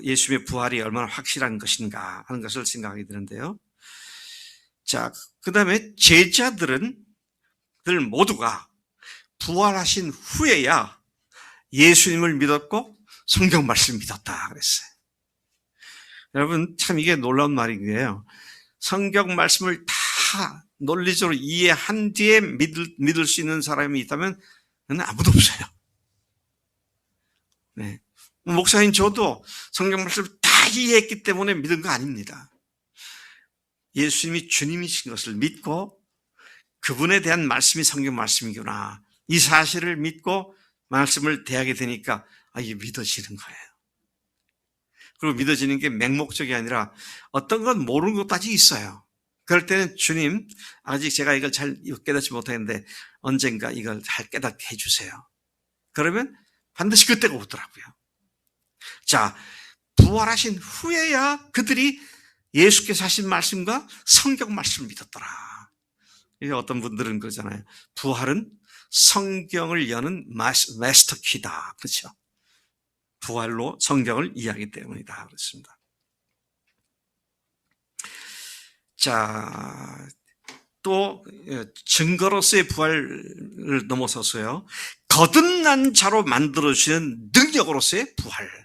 예수님의 부활이 얼마나 확실한 것인가 하는 것을 생각하게 되는데요. 자, 그 다음에 제자들은 들 모두가 부활하신 후에야 예수님을 믿었고 성경 말씀을 믿었다 그랬어요. 여러분, 참 이게 놀라운 말인 거예요. 성경 말씀을 다 논리적으로 이해한 뒤에 믿을 수 있는 사람이 있다면 그는 아무도 없어요. 네. 목사님 저도 성경 말씀을 다 이해했기 때문에 믿은 거 아닙니다. 예수님이 주님이신 것을 믿고 그분에 대한 말씀이 성경 말씀이구나, 이 사실을 믿고 말씀을 대하게 되니까 이게 믿어지는 거예요. 그리고 믿어지는 게 맹목적이 아니라 어떤 건 모르는 것도 아직 있어요. 그럴 때는 주님, 아직 제가 이걸 잘 깨닫지 못했는데 언젠가 이걸 잘 깨닫게 해주세요. 그러면 반드시 그때가 오더라고요. 자, 부활하신 후에야 그들이 예수께서 하신 말씀과 성경 말씀을 믿었더라. 이게 어떤 분들은 그러잖아요. 부활은 성경을 여는 마스터 키다. 그렇죠? 부활로 성경을 이해하기 때문이다. 그렇습니다. 자, 또 증거로서의 부활을 넘어서서요, 거듭난 자로 만들어주는 능력으로서의 부활.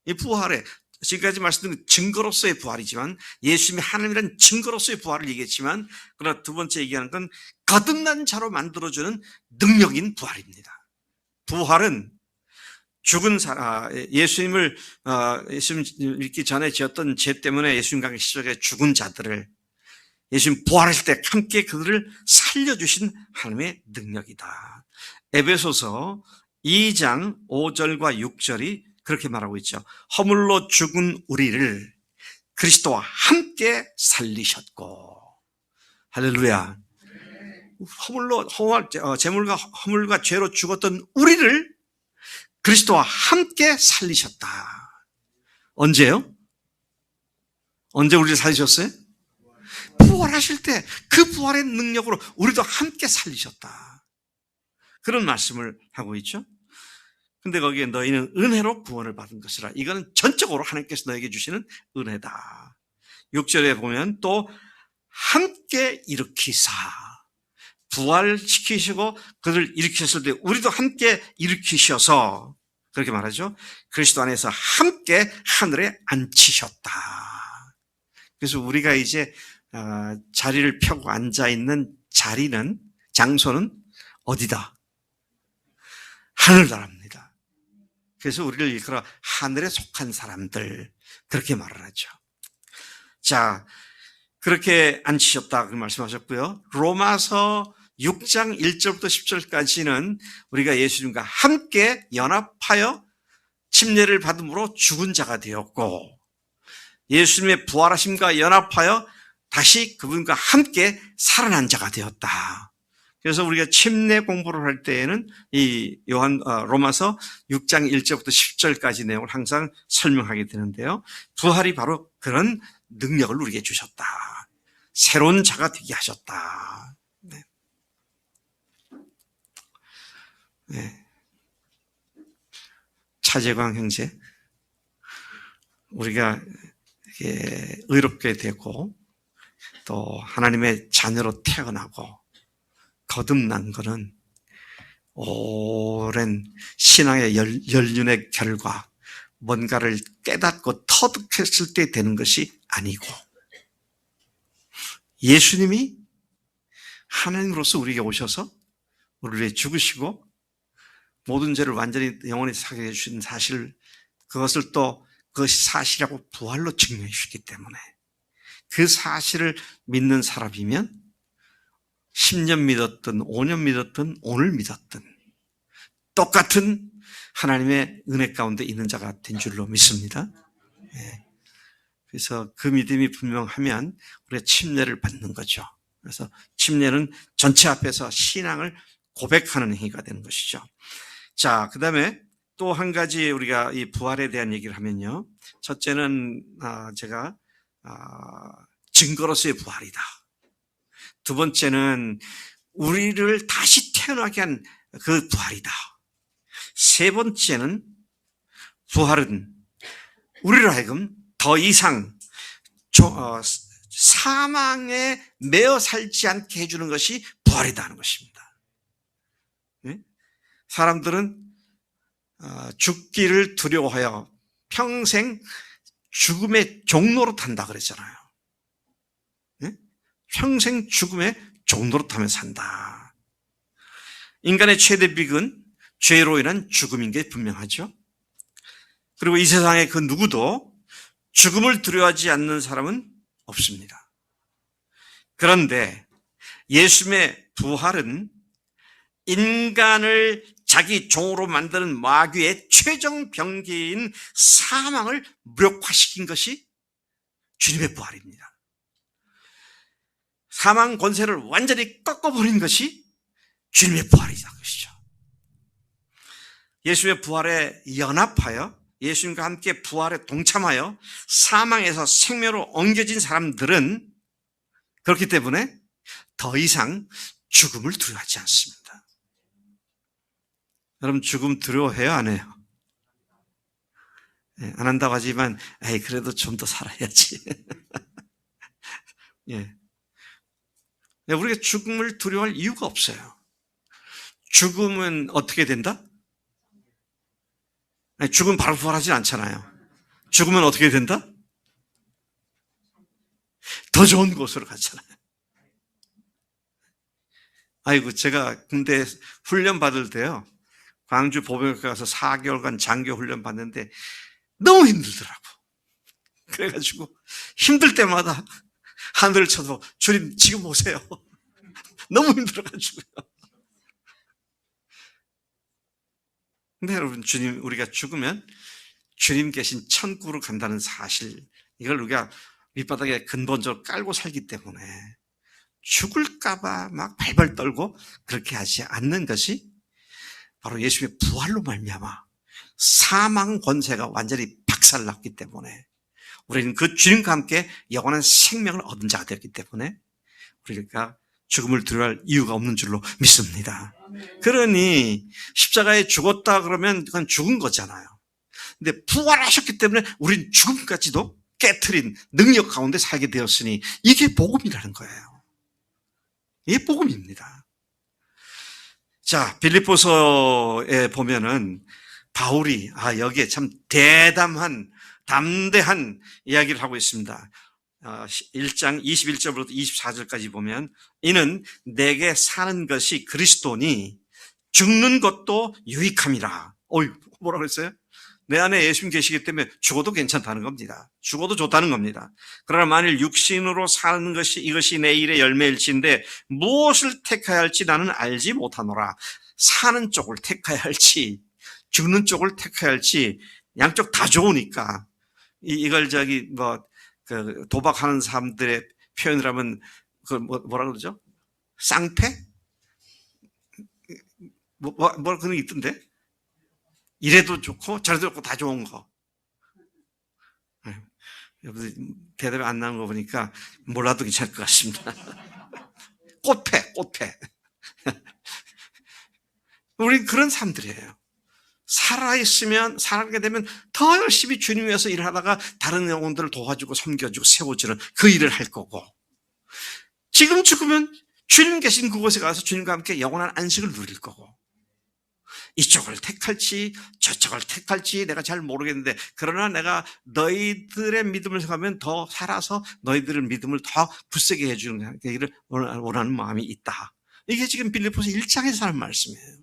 이 부활에 지금까지 말씀드린 증거로서의 부활이지만, 예수님이 하나님이라는 증거로서의 부활을 얘기했지만, 그러나 두 번째 얘기하는 건 거듭난 자로 만들어주는 능력인 부활입니다. 부활은 죽은 사람, 예수님 믿기 전에 지었던 죄 때문에 예수님 관계 시절에 죽은 자들을 예수님 부활하실 때 함께 그들을 살려주신 하나님의 능력이다. 에베소서 2장 5절과 6절이 그렇게 말하고 있죠. 허물로 죽은 우리를 그리스도와 함께 살리셨고. 할렐루야. 재물과 허물과 죄로 죽었던 우리를 그리스도와 함께 살리셨다. 언제요? 언제 우리를 살리셨어요? 부활하실 때 그 부활의 능력으로 우리도 함께 살리셨다. 그런 말씀을 하고 있죠. 근데 거기에 너희는 은혜로 구원을 받은 것이라. 이거는 전적으로 하나님께서 너에게 주시는 은혜다. 6절에 보면 또 함께 일으키사, 부활시키시고 그들을 일으키셨을 때 우리도 함께 일으키셔서, 그렇게 말하죠. 그리스도 안에서 함께 하늘에 앉히셨다. 그래서 우리가 이제 자리를 펴고 앉아있는 장소는 어디다? 하늘나라입니다. 그래서 우리를 일컬어 하늘에 속한 사람들, 그렇게 말을 하죠. 자, 그렇게 앉히셨다 그 말씀하셨고요. 로마서 6장 1절부터 10절까지는 우리가 예수님과 함께 연합하여 침례를 받음으로 죽은 자가 되었고, 예수님의 부활하심과 연합하여 다시 그분과 함께 살아난 자가 되었다. 그래서 우리가 침례 공부를 할 때에는 이 로마서 6장 1절부터 10절까지 내용을 항상 설명하게 되는데요. 부활이 바로 그런 능력을 우리에게 주셨다. 새로운 자가 되게 하셨다. 네. 네. 차재광 형제, 우리가 의롭게 되고 또 하나님의 자녀로 태어나고 거듭난 것은 오랜 신앙의 연륜의 결과, 뭔가를 깨닫고 터득했을 때 되는 것이 아니고, 예수님이 하나님으로서 우리에게 오셔서 우리를 위해 죽으시고 모든 죄를 완전히 영원히 사게 해주신 사실, 그것을 또 그것이 사실이라고 부활로 증명해 주시기 때문에 그 사실을 믿는 사람이면 10년 믿었든 5년 믿었든 오늘 믿었든 똑같은 하나님의 은혜 가운데 있는 자가 된 줄로 믿습니다. 네. 그래서 그 믿음이 분명하면 우리가 침례를 받는 거죠. 그래서 침례는 전체 앞에서 신앙을 고백하는 행위가 되는 것이죠. 자, 그 다음에 또 한 가지 우리가 이 부활에 대한 얘기를 하면요. 첫째는 제가 증거로서의 부활이다. 두 번째는 우리를 다시 태어나게 한 그 부활이다. 세 번째는 부활은 우리로 하여금 더 이상 사망에 매어 살지 않게 해주는 것이 부활이다 하는 것입니다. 네? 사람들은 죽기를 두려워하여 평생 죽음의 종로로 탄다 그랬잖아요. 네? 평생 죽음의 종로로 타며 산다. 인간의 최대 비극은 죄로 인한 죽음인 게 분명하죠. 그리고 이 세상에 그 누구도 죽음을 두려워하지 않는 사람은 없습니다. 그런데 예수님의 부활은 인간을 자기 종으로 만드는 마귀의 최종 병기인 사망을 무력화시킨 것이 주님의 부활입니다. 사망 권세를 완전히 꺾어버린 것이 주님의 부활이다 것이죠. 예수님의 부활에 연합하여 예수님과 함께 부활에 동참하여 사망에서 생명으로 옮겨진 사람들은 그렇기 때문에 더 이상 죽음을 두려워하지 않습니다. 여러분 죽음 두려워해요? 안 해요? 네, 안 한다고 하지만 그래도 좀 더 살아야지. 예. 우리가 죽음을 두려워할 이유가 없어요. 죽음은 어떻게 된다? 죽음은 바로 부활하지 않잖아요. 죽으면 어떻게 된다? 더 좋은 곳으로 가잖아요. 아이고, 제가 군대 훈련 받을 때요, 광주 보병학교 가서 4개월간 장교 훈련 받는데 너무 힘들더라고. 그래가지고 힘들 때마다 하늘을 쳐도 주님 지금 오세요. 너무 힘들어가지고요. 근데 여러분, 주님, 우리가 죽으면 주님 계신 천국으로 간다는 사실, 이걸 우리가 밑바닥에 근본적으로 깔고 살기 때문에 죽을까봐 막 발발 떨고 그렇게 하지 않는 것이 바로 예수님의 부활로 말미암아 사망 권세가 완전히 박살났기 때문에 우리는 그 주님과 함께 영원한 생명을 얻은 자가 되었기 때문에 우리가 죽음을 두려워할 이유가 없는 줄로 믿습니다. 그러니 십자가에 죽었다 그러면 그건 죽은 거잖아요. 근데 부활하셨기 때문에 우린 죽음까지도 깨트린 능력 가운데 살게 되었으니 이게 복음이라는 거예요. 이게 복음입니다. 자, 빌립보서에 보면은 바울이 여기에 참 대담한 담대한 이야기를 하고 있습니다. 1장 21절부터 24절까지 보면 이는 내게 사는 것이 그리스도니 죽는 것도 유익함이라. 뭐라고 했어요? 내 안에 예수님 계시기 때문에 죽어도 괜찮다는 겁니다. 죽어도 좋다는 겁니다. 그러나 만일 육신으로 사는 것이 이것이 내 일의 열매일지인데 무엇을 택해야 할지 나는 알지 못하노라. 사는 쪽을 택해야 할지 죽는 쪽을 택해야 할지 양쪽 다 좋으니까 이걸 도박하는 사람들의 표현을 하면 뭐라 그러죠? 쌍패? 그런 게 있던데? 이래도 좋고 저래도 좋고 다 좋은 거. 여러분들 대답이 안 나온 거 보니까 몰라도 괜찮을 것 같습니다. 꽃패. 우리 그런 사람들이에요. 살게 되면 더 열심히 주님 위해서 일을 하다가 다른 영혼들을 도와주고 섬겨주고 세워주는 그 일을 할 거고, 지금 죽으면 주님 계신 그곳에 가서 주님과 함께 영원한 안식을 누릴 거고, 이쪽을 택할지 저쪽을 택할지 내가 잘 모르겠는데 그러나 내가 너희들의 믿음을 생각하면 더 살아서 너희들의 믿음을 더 굳세게 해주는 얘기를 원하는 마음이 있다. 이게 지금 빌립보서 1장에서 하는 말씀이에요.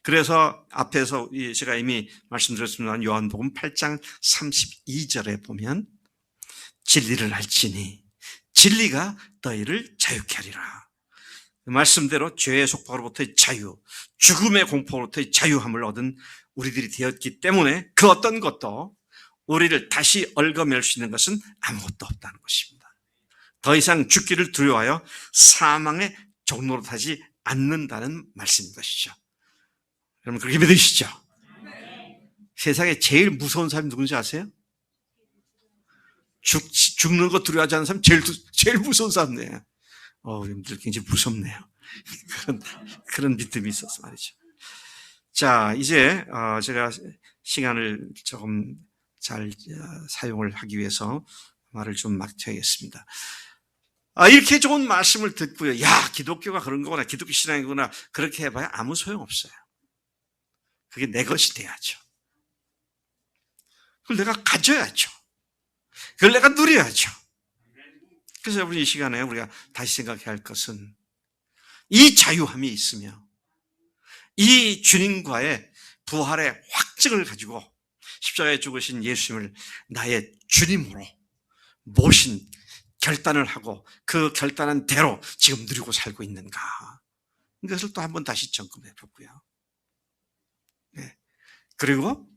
그래서 앞에서 제가 이미 말씀드렸습니다. 요한복음 8장 32절에 보면 진리를 알지니 진리가 너희를 자유케 하리라. 그 말씀대로 죄의 속박으로부터의 자유, 죽음의 공포로부터의 자유함을 얻은 우리들이 되었기 때문에 그 어떤 것도 우리를 다시 얽어맬 수 있는 것은 아무것도 없다는 것입니다. 더 이상 죽기를 두려워하여 사망의 종로로 타지 않는다는 말씀인 것이죠. 여러분 그렇게 믿으시죠? 세상에 제일 무서운 사람이 누군지 아세요? 죽는 거 두려워하지 않는 사람이 제일 무서운 사람이에요. 여러분들 굉장히 무섭네요. 그런 믿음이 있어서 말이죠. 자, 이제 제가 시간을 조금 잘 사용을 하기 위해서 말을 좀 막혀야겠습니다. 이렇게 좋은 말씀을 듣고요. 야, 기독교가 그런 거구나. 기독교 신앙이구나. 그렇게 해봐야 아무 소용없어요. 그게 내 것이 돼야죠. 그걸 내가 가져야죠. 그걸 내가 누려야죠. 그래서 여러분 이 시간에 우리가 다시 생각해야 할 것은 이 자유함이 있으며 이 주님과의 부활의 확증을 가지고 십자가에 죽으신 예수님을 나의 주님으로 모신 결단을 하고 그 결단한 대로 지금 누리고 살고 있는가. 이것을 또 한번 다시 점검해 보고요. 네. 그리고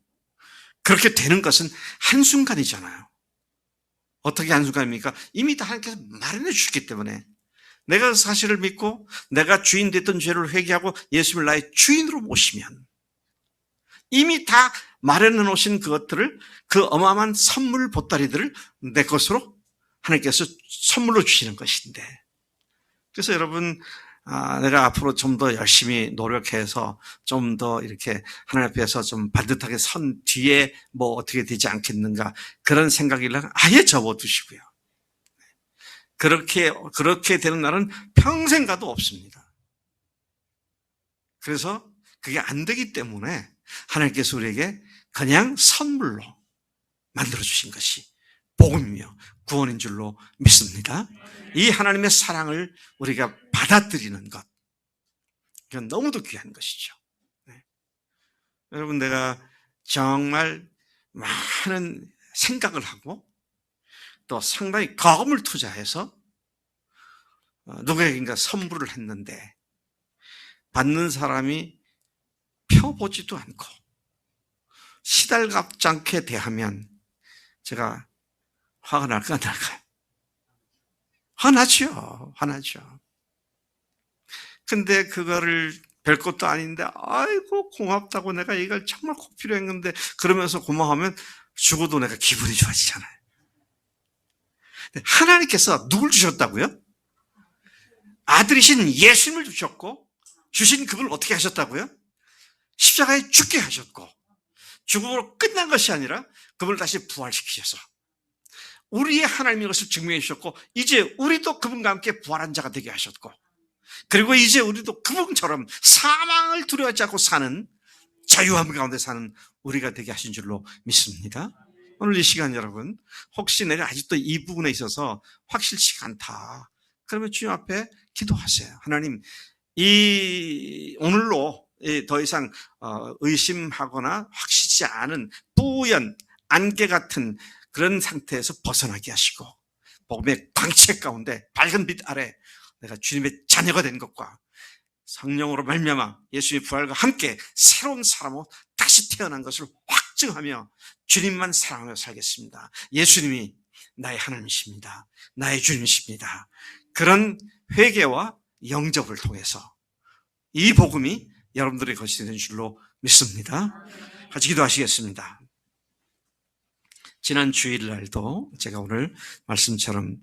그렇게 되는 것은 한순간이잖아요. 어떻게 한순간입니까? 이미 다 하나님께서 마련해 주셨기 때문에 내가 그 사실을 믿고 내가 주인 됐던 죄를 회개하고 예수님을 나의 주인으로 모시면 이미 다 마련해 놓으신 그것들을 그 어마어마한 선물 보따리들을 내 것으로 하나님께서 선물로 주시는 것인데 그래서 여러분 내가 앞으로 좀 더 열심히 노력해서 좀 더 이렇게 하나님 앞에서 좀 반듯하게 선 뒤에 뭐 어떻게 되지 않겠는가 그런 생각이라면 아예 접어두시고요. 그렇게 되는 날은 평생 가도 없습니다. 그래서 그게 안 되기 때문에 하나님께서 우리에게 그냥 선물로 만들어주신 것이 복음이며 구원인 줄로 믿습니다. 이 하나님의 사랑을 우리가 받아들이는 것, 이건 너무도 귀한 것이죠. 네. 여러분, 내가 정말 많은 생각을 하고 또 상당히 거금을 투자해서 누구에게인가 선물을 했는데 받는 사람이 펴보지도 않고 시달갑지 않게 대하면 제가 화가 날까 안 날까요? 화나죠. 근데 그거를 별것도 아닌데 아이고 고맙다고 내가 이걸 정말 꼭 필요했는데 그러면서 고마워하면 죽어도 내가 기분이 좋아지잖아요. 하나님께서 누굴 주셨다고요? 아들이신 예수님을 주셨고 주신 그걸 어떻게 하셨다고요? 십자가에 죽게 하셨고 죽음으로 끝난 것이 아니라 그걸 다시 부활시키셔서 우리의 하나님의 것을 증명해 주셨고 이제 우리도 그분과 함께 부활한 자가 되게 하셨고 그리고 이제 우리도 그분처럼 사망을 두려워하지 않고 사는 자유함 가운데 사는 우리가 되게 하신 줄로 믿습니다. 오늘 이 시간 여러분 혹시 내가 아직도 이 부분에 있어서 확실치가 않다 그러면 주님 앞에 기도하세요. 하나님 이 오늘로 더 이상 의심하거나 확실치 않은 뿌연 안개 같은 그런 상태에서 벗어나게 하시고 복음의 광채 가운데 밝은 빛 아래 내가 주님의 자녀가 된 것과 성령으로 말미암아 예수의 부활과 함께 새로운 사람으로 다시 태어난 것을 확증하며 주님만 사랑하며 살겠습니다. 예수님이 나의 하나님이십니다. 나의 주님이십니다. 그런 회개와 영접을 통해서 이 복음이 여러분들의 것이 되는 줄로 믿습니다. 같이 기도하시겠습니다. 지난 주일날도 제가 오늘 말씀처럼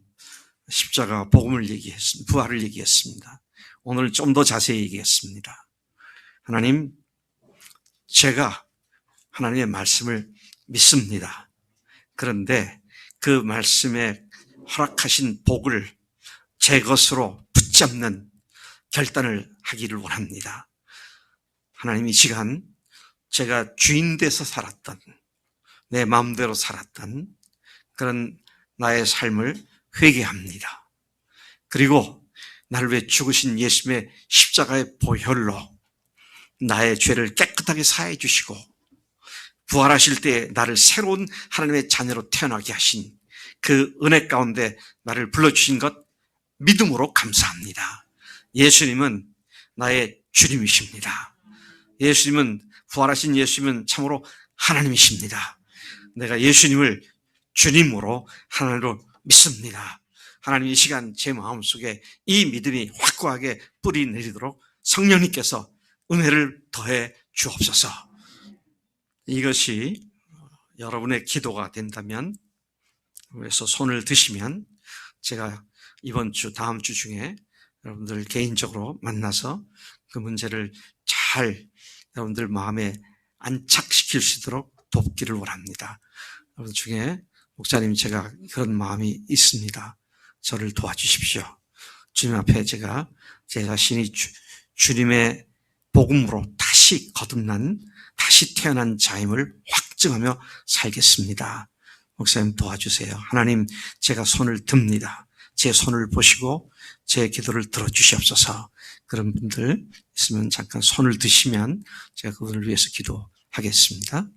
십자가 복음을 얘기했습니다. 부활을 얘기했습니다. 오늘 좀 더 자세히 얘기했습니다. 하나님, 제가 하나님의 말씀을 믿습니다. 그런데 그 말씀에 허락하신 복을 제 것으로 붙잡는 결단을 하기를 원합니다. 하나님 이 시간 제가 주인 돼서 살았던 내 마음대로 살았던 그런 나의 삶을 회개합니다. 그리고 나를 위해 죽으신 예수님의 십자가의 보혈로 나의 죄를 깨끗하게 사해 주시고 부활하실 때 나를 새로운 하나님의 자녀로 태어나게 하신 그 은혜 가운데 나를 불러주신 것 믿음으로 감사합니다. 예수님은 나의 주님이십니다. 예수님은 부활하신 예수님은 참으로 하나님이십니다. 내가 예수님을 주님으로 하나님으로 믿습니다. 하나님 이 시간 제 마음속에 이 믿음이 확고하게 뿌리 내리도록 성령님께서 은혜를 더해 주옵소서. 이것이 여러분의 기도가 된다면 그래서 손을 드시면 제가 이번 주 다음 주 중에 여러분들 개인적으로 만나서 그 문제를 잘 여러분들 마음에 안착시킬 수 있도록 돕기를 원합니다. 여러분 중에 목사님, 제가 그런 마음이 있습니다. 저를 도와주십시오. 주님 앞에 제가 제 자신이 주님의 복음으로 다시 거듭난, 다시 태어난 자임을 확증하며 살겠습니다. 목사님 도와주세요. 하나님, 제가 손을 듭니다. 제 손을 보시고 제 기도를 들어주시옵소서. 그런 분들 있으면 잠깐 손을 드시면 제가 그분을 위해서 기도하겠습니다.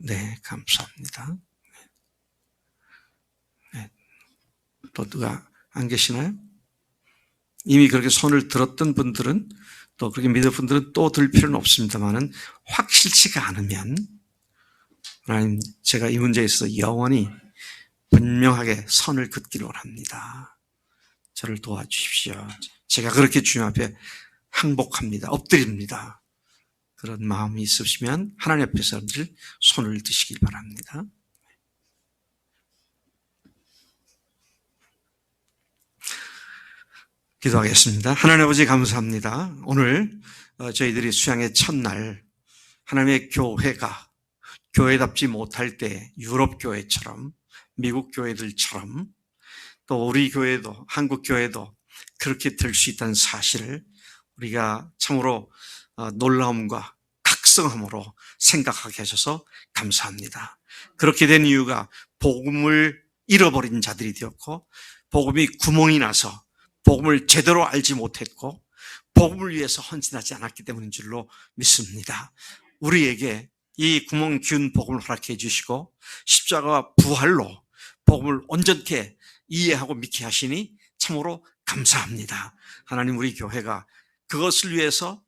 네, 감사합니다. 네. 또 누가 안 계시나요? 이미 그렇게 손을 들었던 분들은, 또 그렇게 믿을 분들은 또 들 필요는 없습니다만은 확실치가 않으면 하나님, 제가 이 문제에 있어서 영원히 분명하게 선을 긋기를 원합니다. 저를 도와주십시오. 제가 그렇게 주님 앞에 항복합니다. 엎드립니다. 그런 마음이 있으시면 하나님 앞에서 늘 손을 드시길 바랍니다. 기도하겠습니다. 하나님 아버지, 감사합니다. 오늘 저희들이 수양의 첫날 하나님의 교회가 교회답지 못할 때 유럽 교회처럼, 미국 교회들처럼, 또 우리 교회도, 한국 교회도 그렇게 될 수 있다는 사실을 우리가 참으로 놀라움과 각성함으로 생각하게 하셔서 감사합니다. 그렇게 된 이유가 복음을 잃어버린 자들이 되었고, 복음이 구멍이 나서 복음을 제대로 알지 못했고, 복음을 위해서 헌신하지 않았기 때문인 줄로 믿습니다. 우리에게 이 구멍 기운 복음을 허락해 주시고 십자가와 부활로 복음을 온전케 이해하고 믿게 하시니 참으로 감사합니다. 하나님, 우리 교회가 그것을 위해서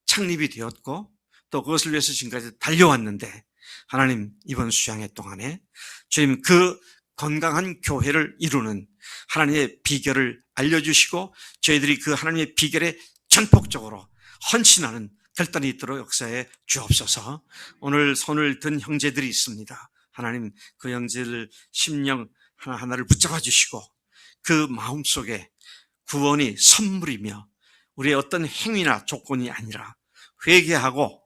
창립이 되었고 또 그것을 위해서 지금까지 달려왔는데, 하나님, 이번 수양회 동안에 주님 그 건강한 교회를 이루는 하나님의 비결을 알려주시고 저희들이 그 하나님의 비결에 전폭적으로 헌신하는 결단이 있도록 역사에 주옵소서. 오늘 손을 든 형제들이 있습니다. 하나님, 그 형제들 심령 하나하나를 붙잡아 주시고 그 마음속에 구원이 선물이며 우리의 어떤 행위나 조건이 아니라 회개하고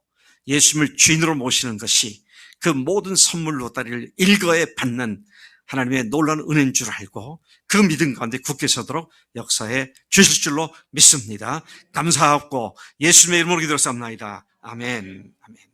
예수님을 주인으로 모시는 것이 그 모든 선물로 다리를 일거에 받는 하나님의 놀라운 은혜인 줄 알고 그 믿음 가운데 굳게 서도록 역사에 주실 줄로 믿습니다. 감사하고 예수님의 이름으로 기도했사옵나이다. 아멘. 아멘.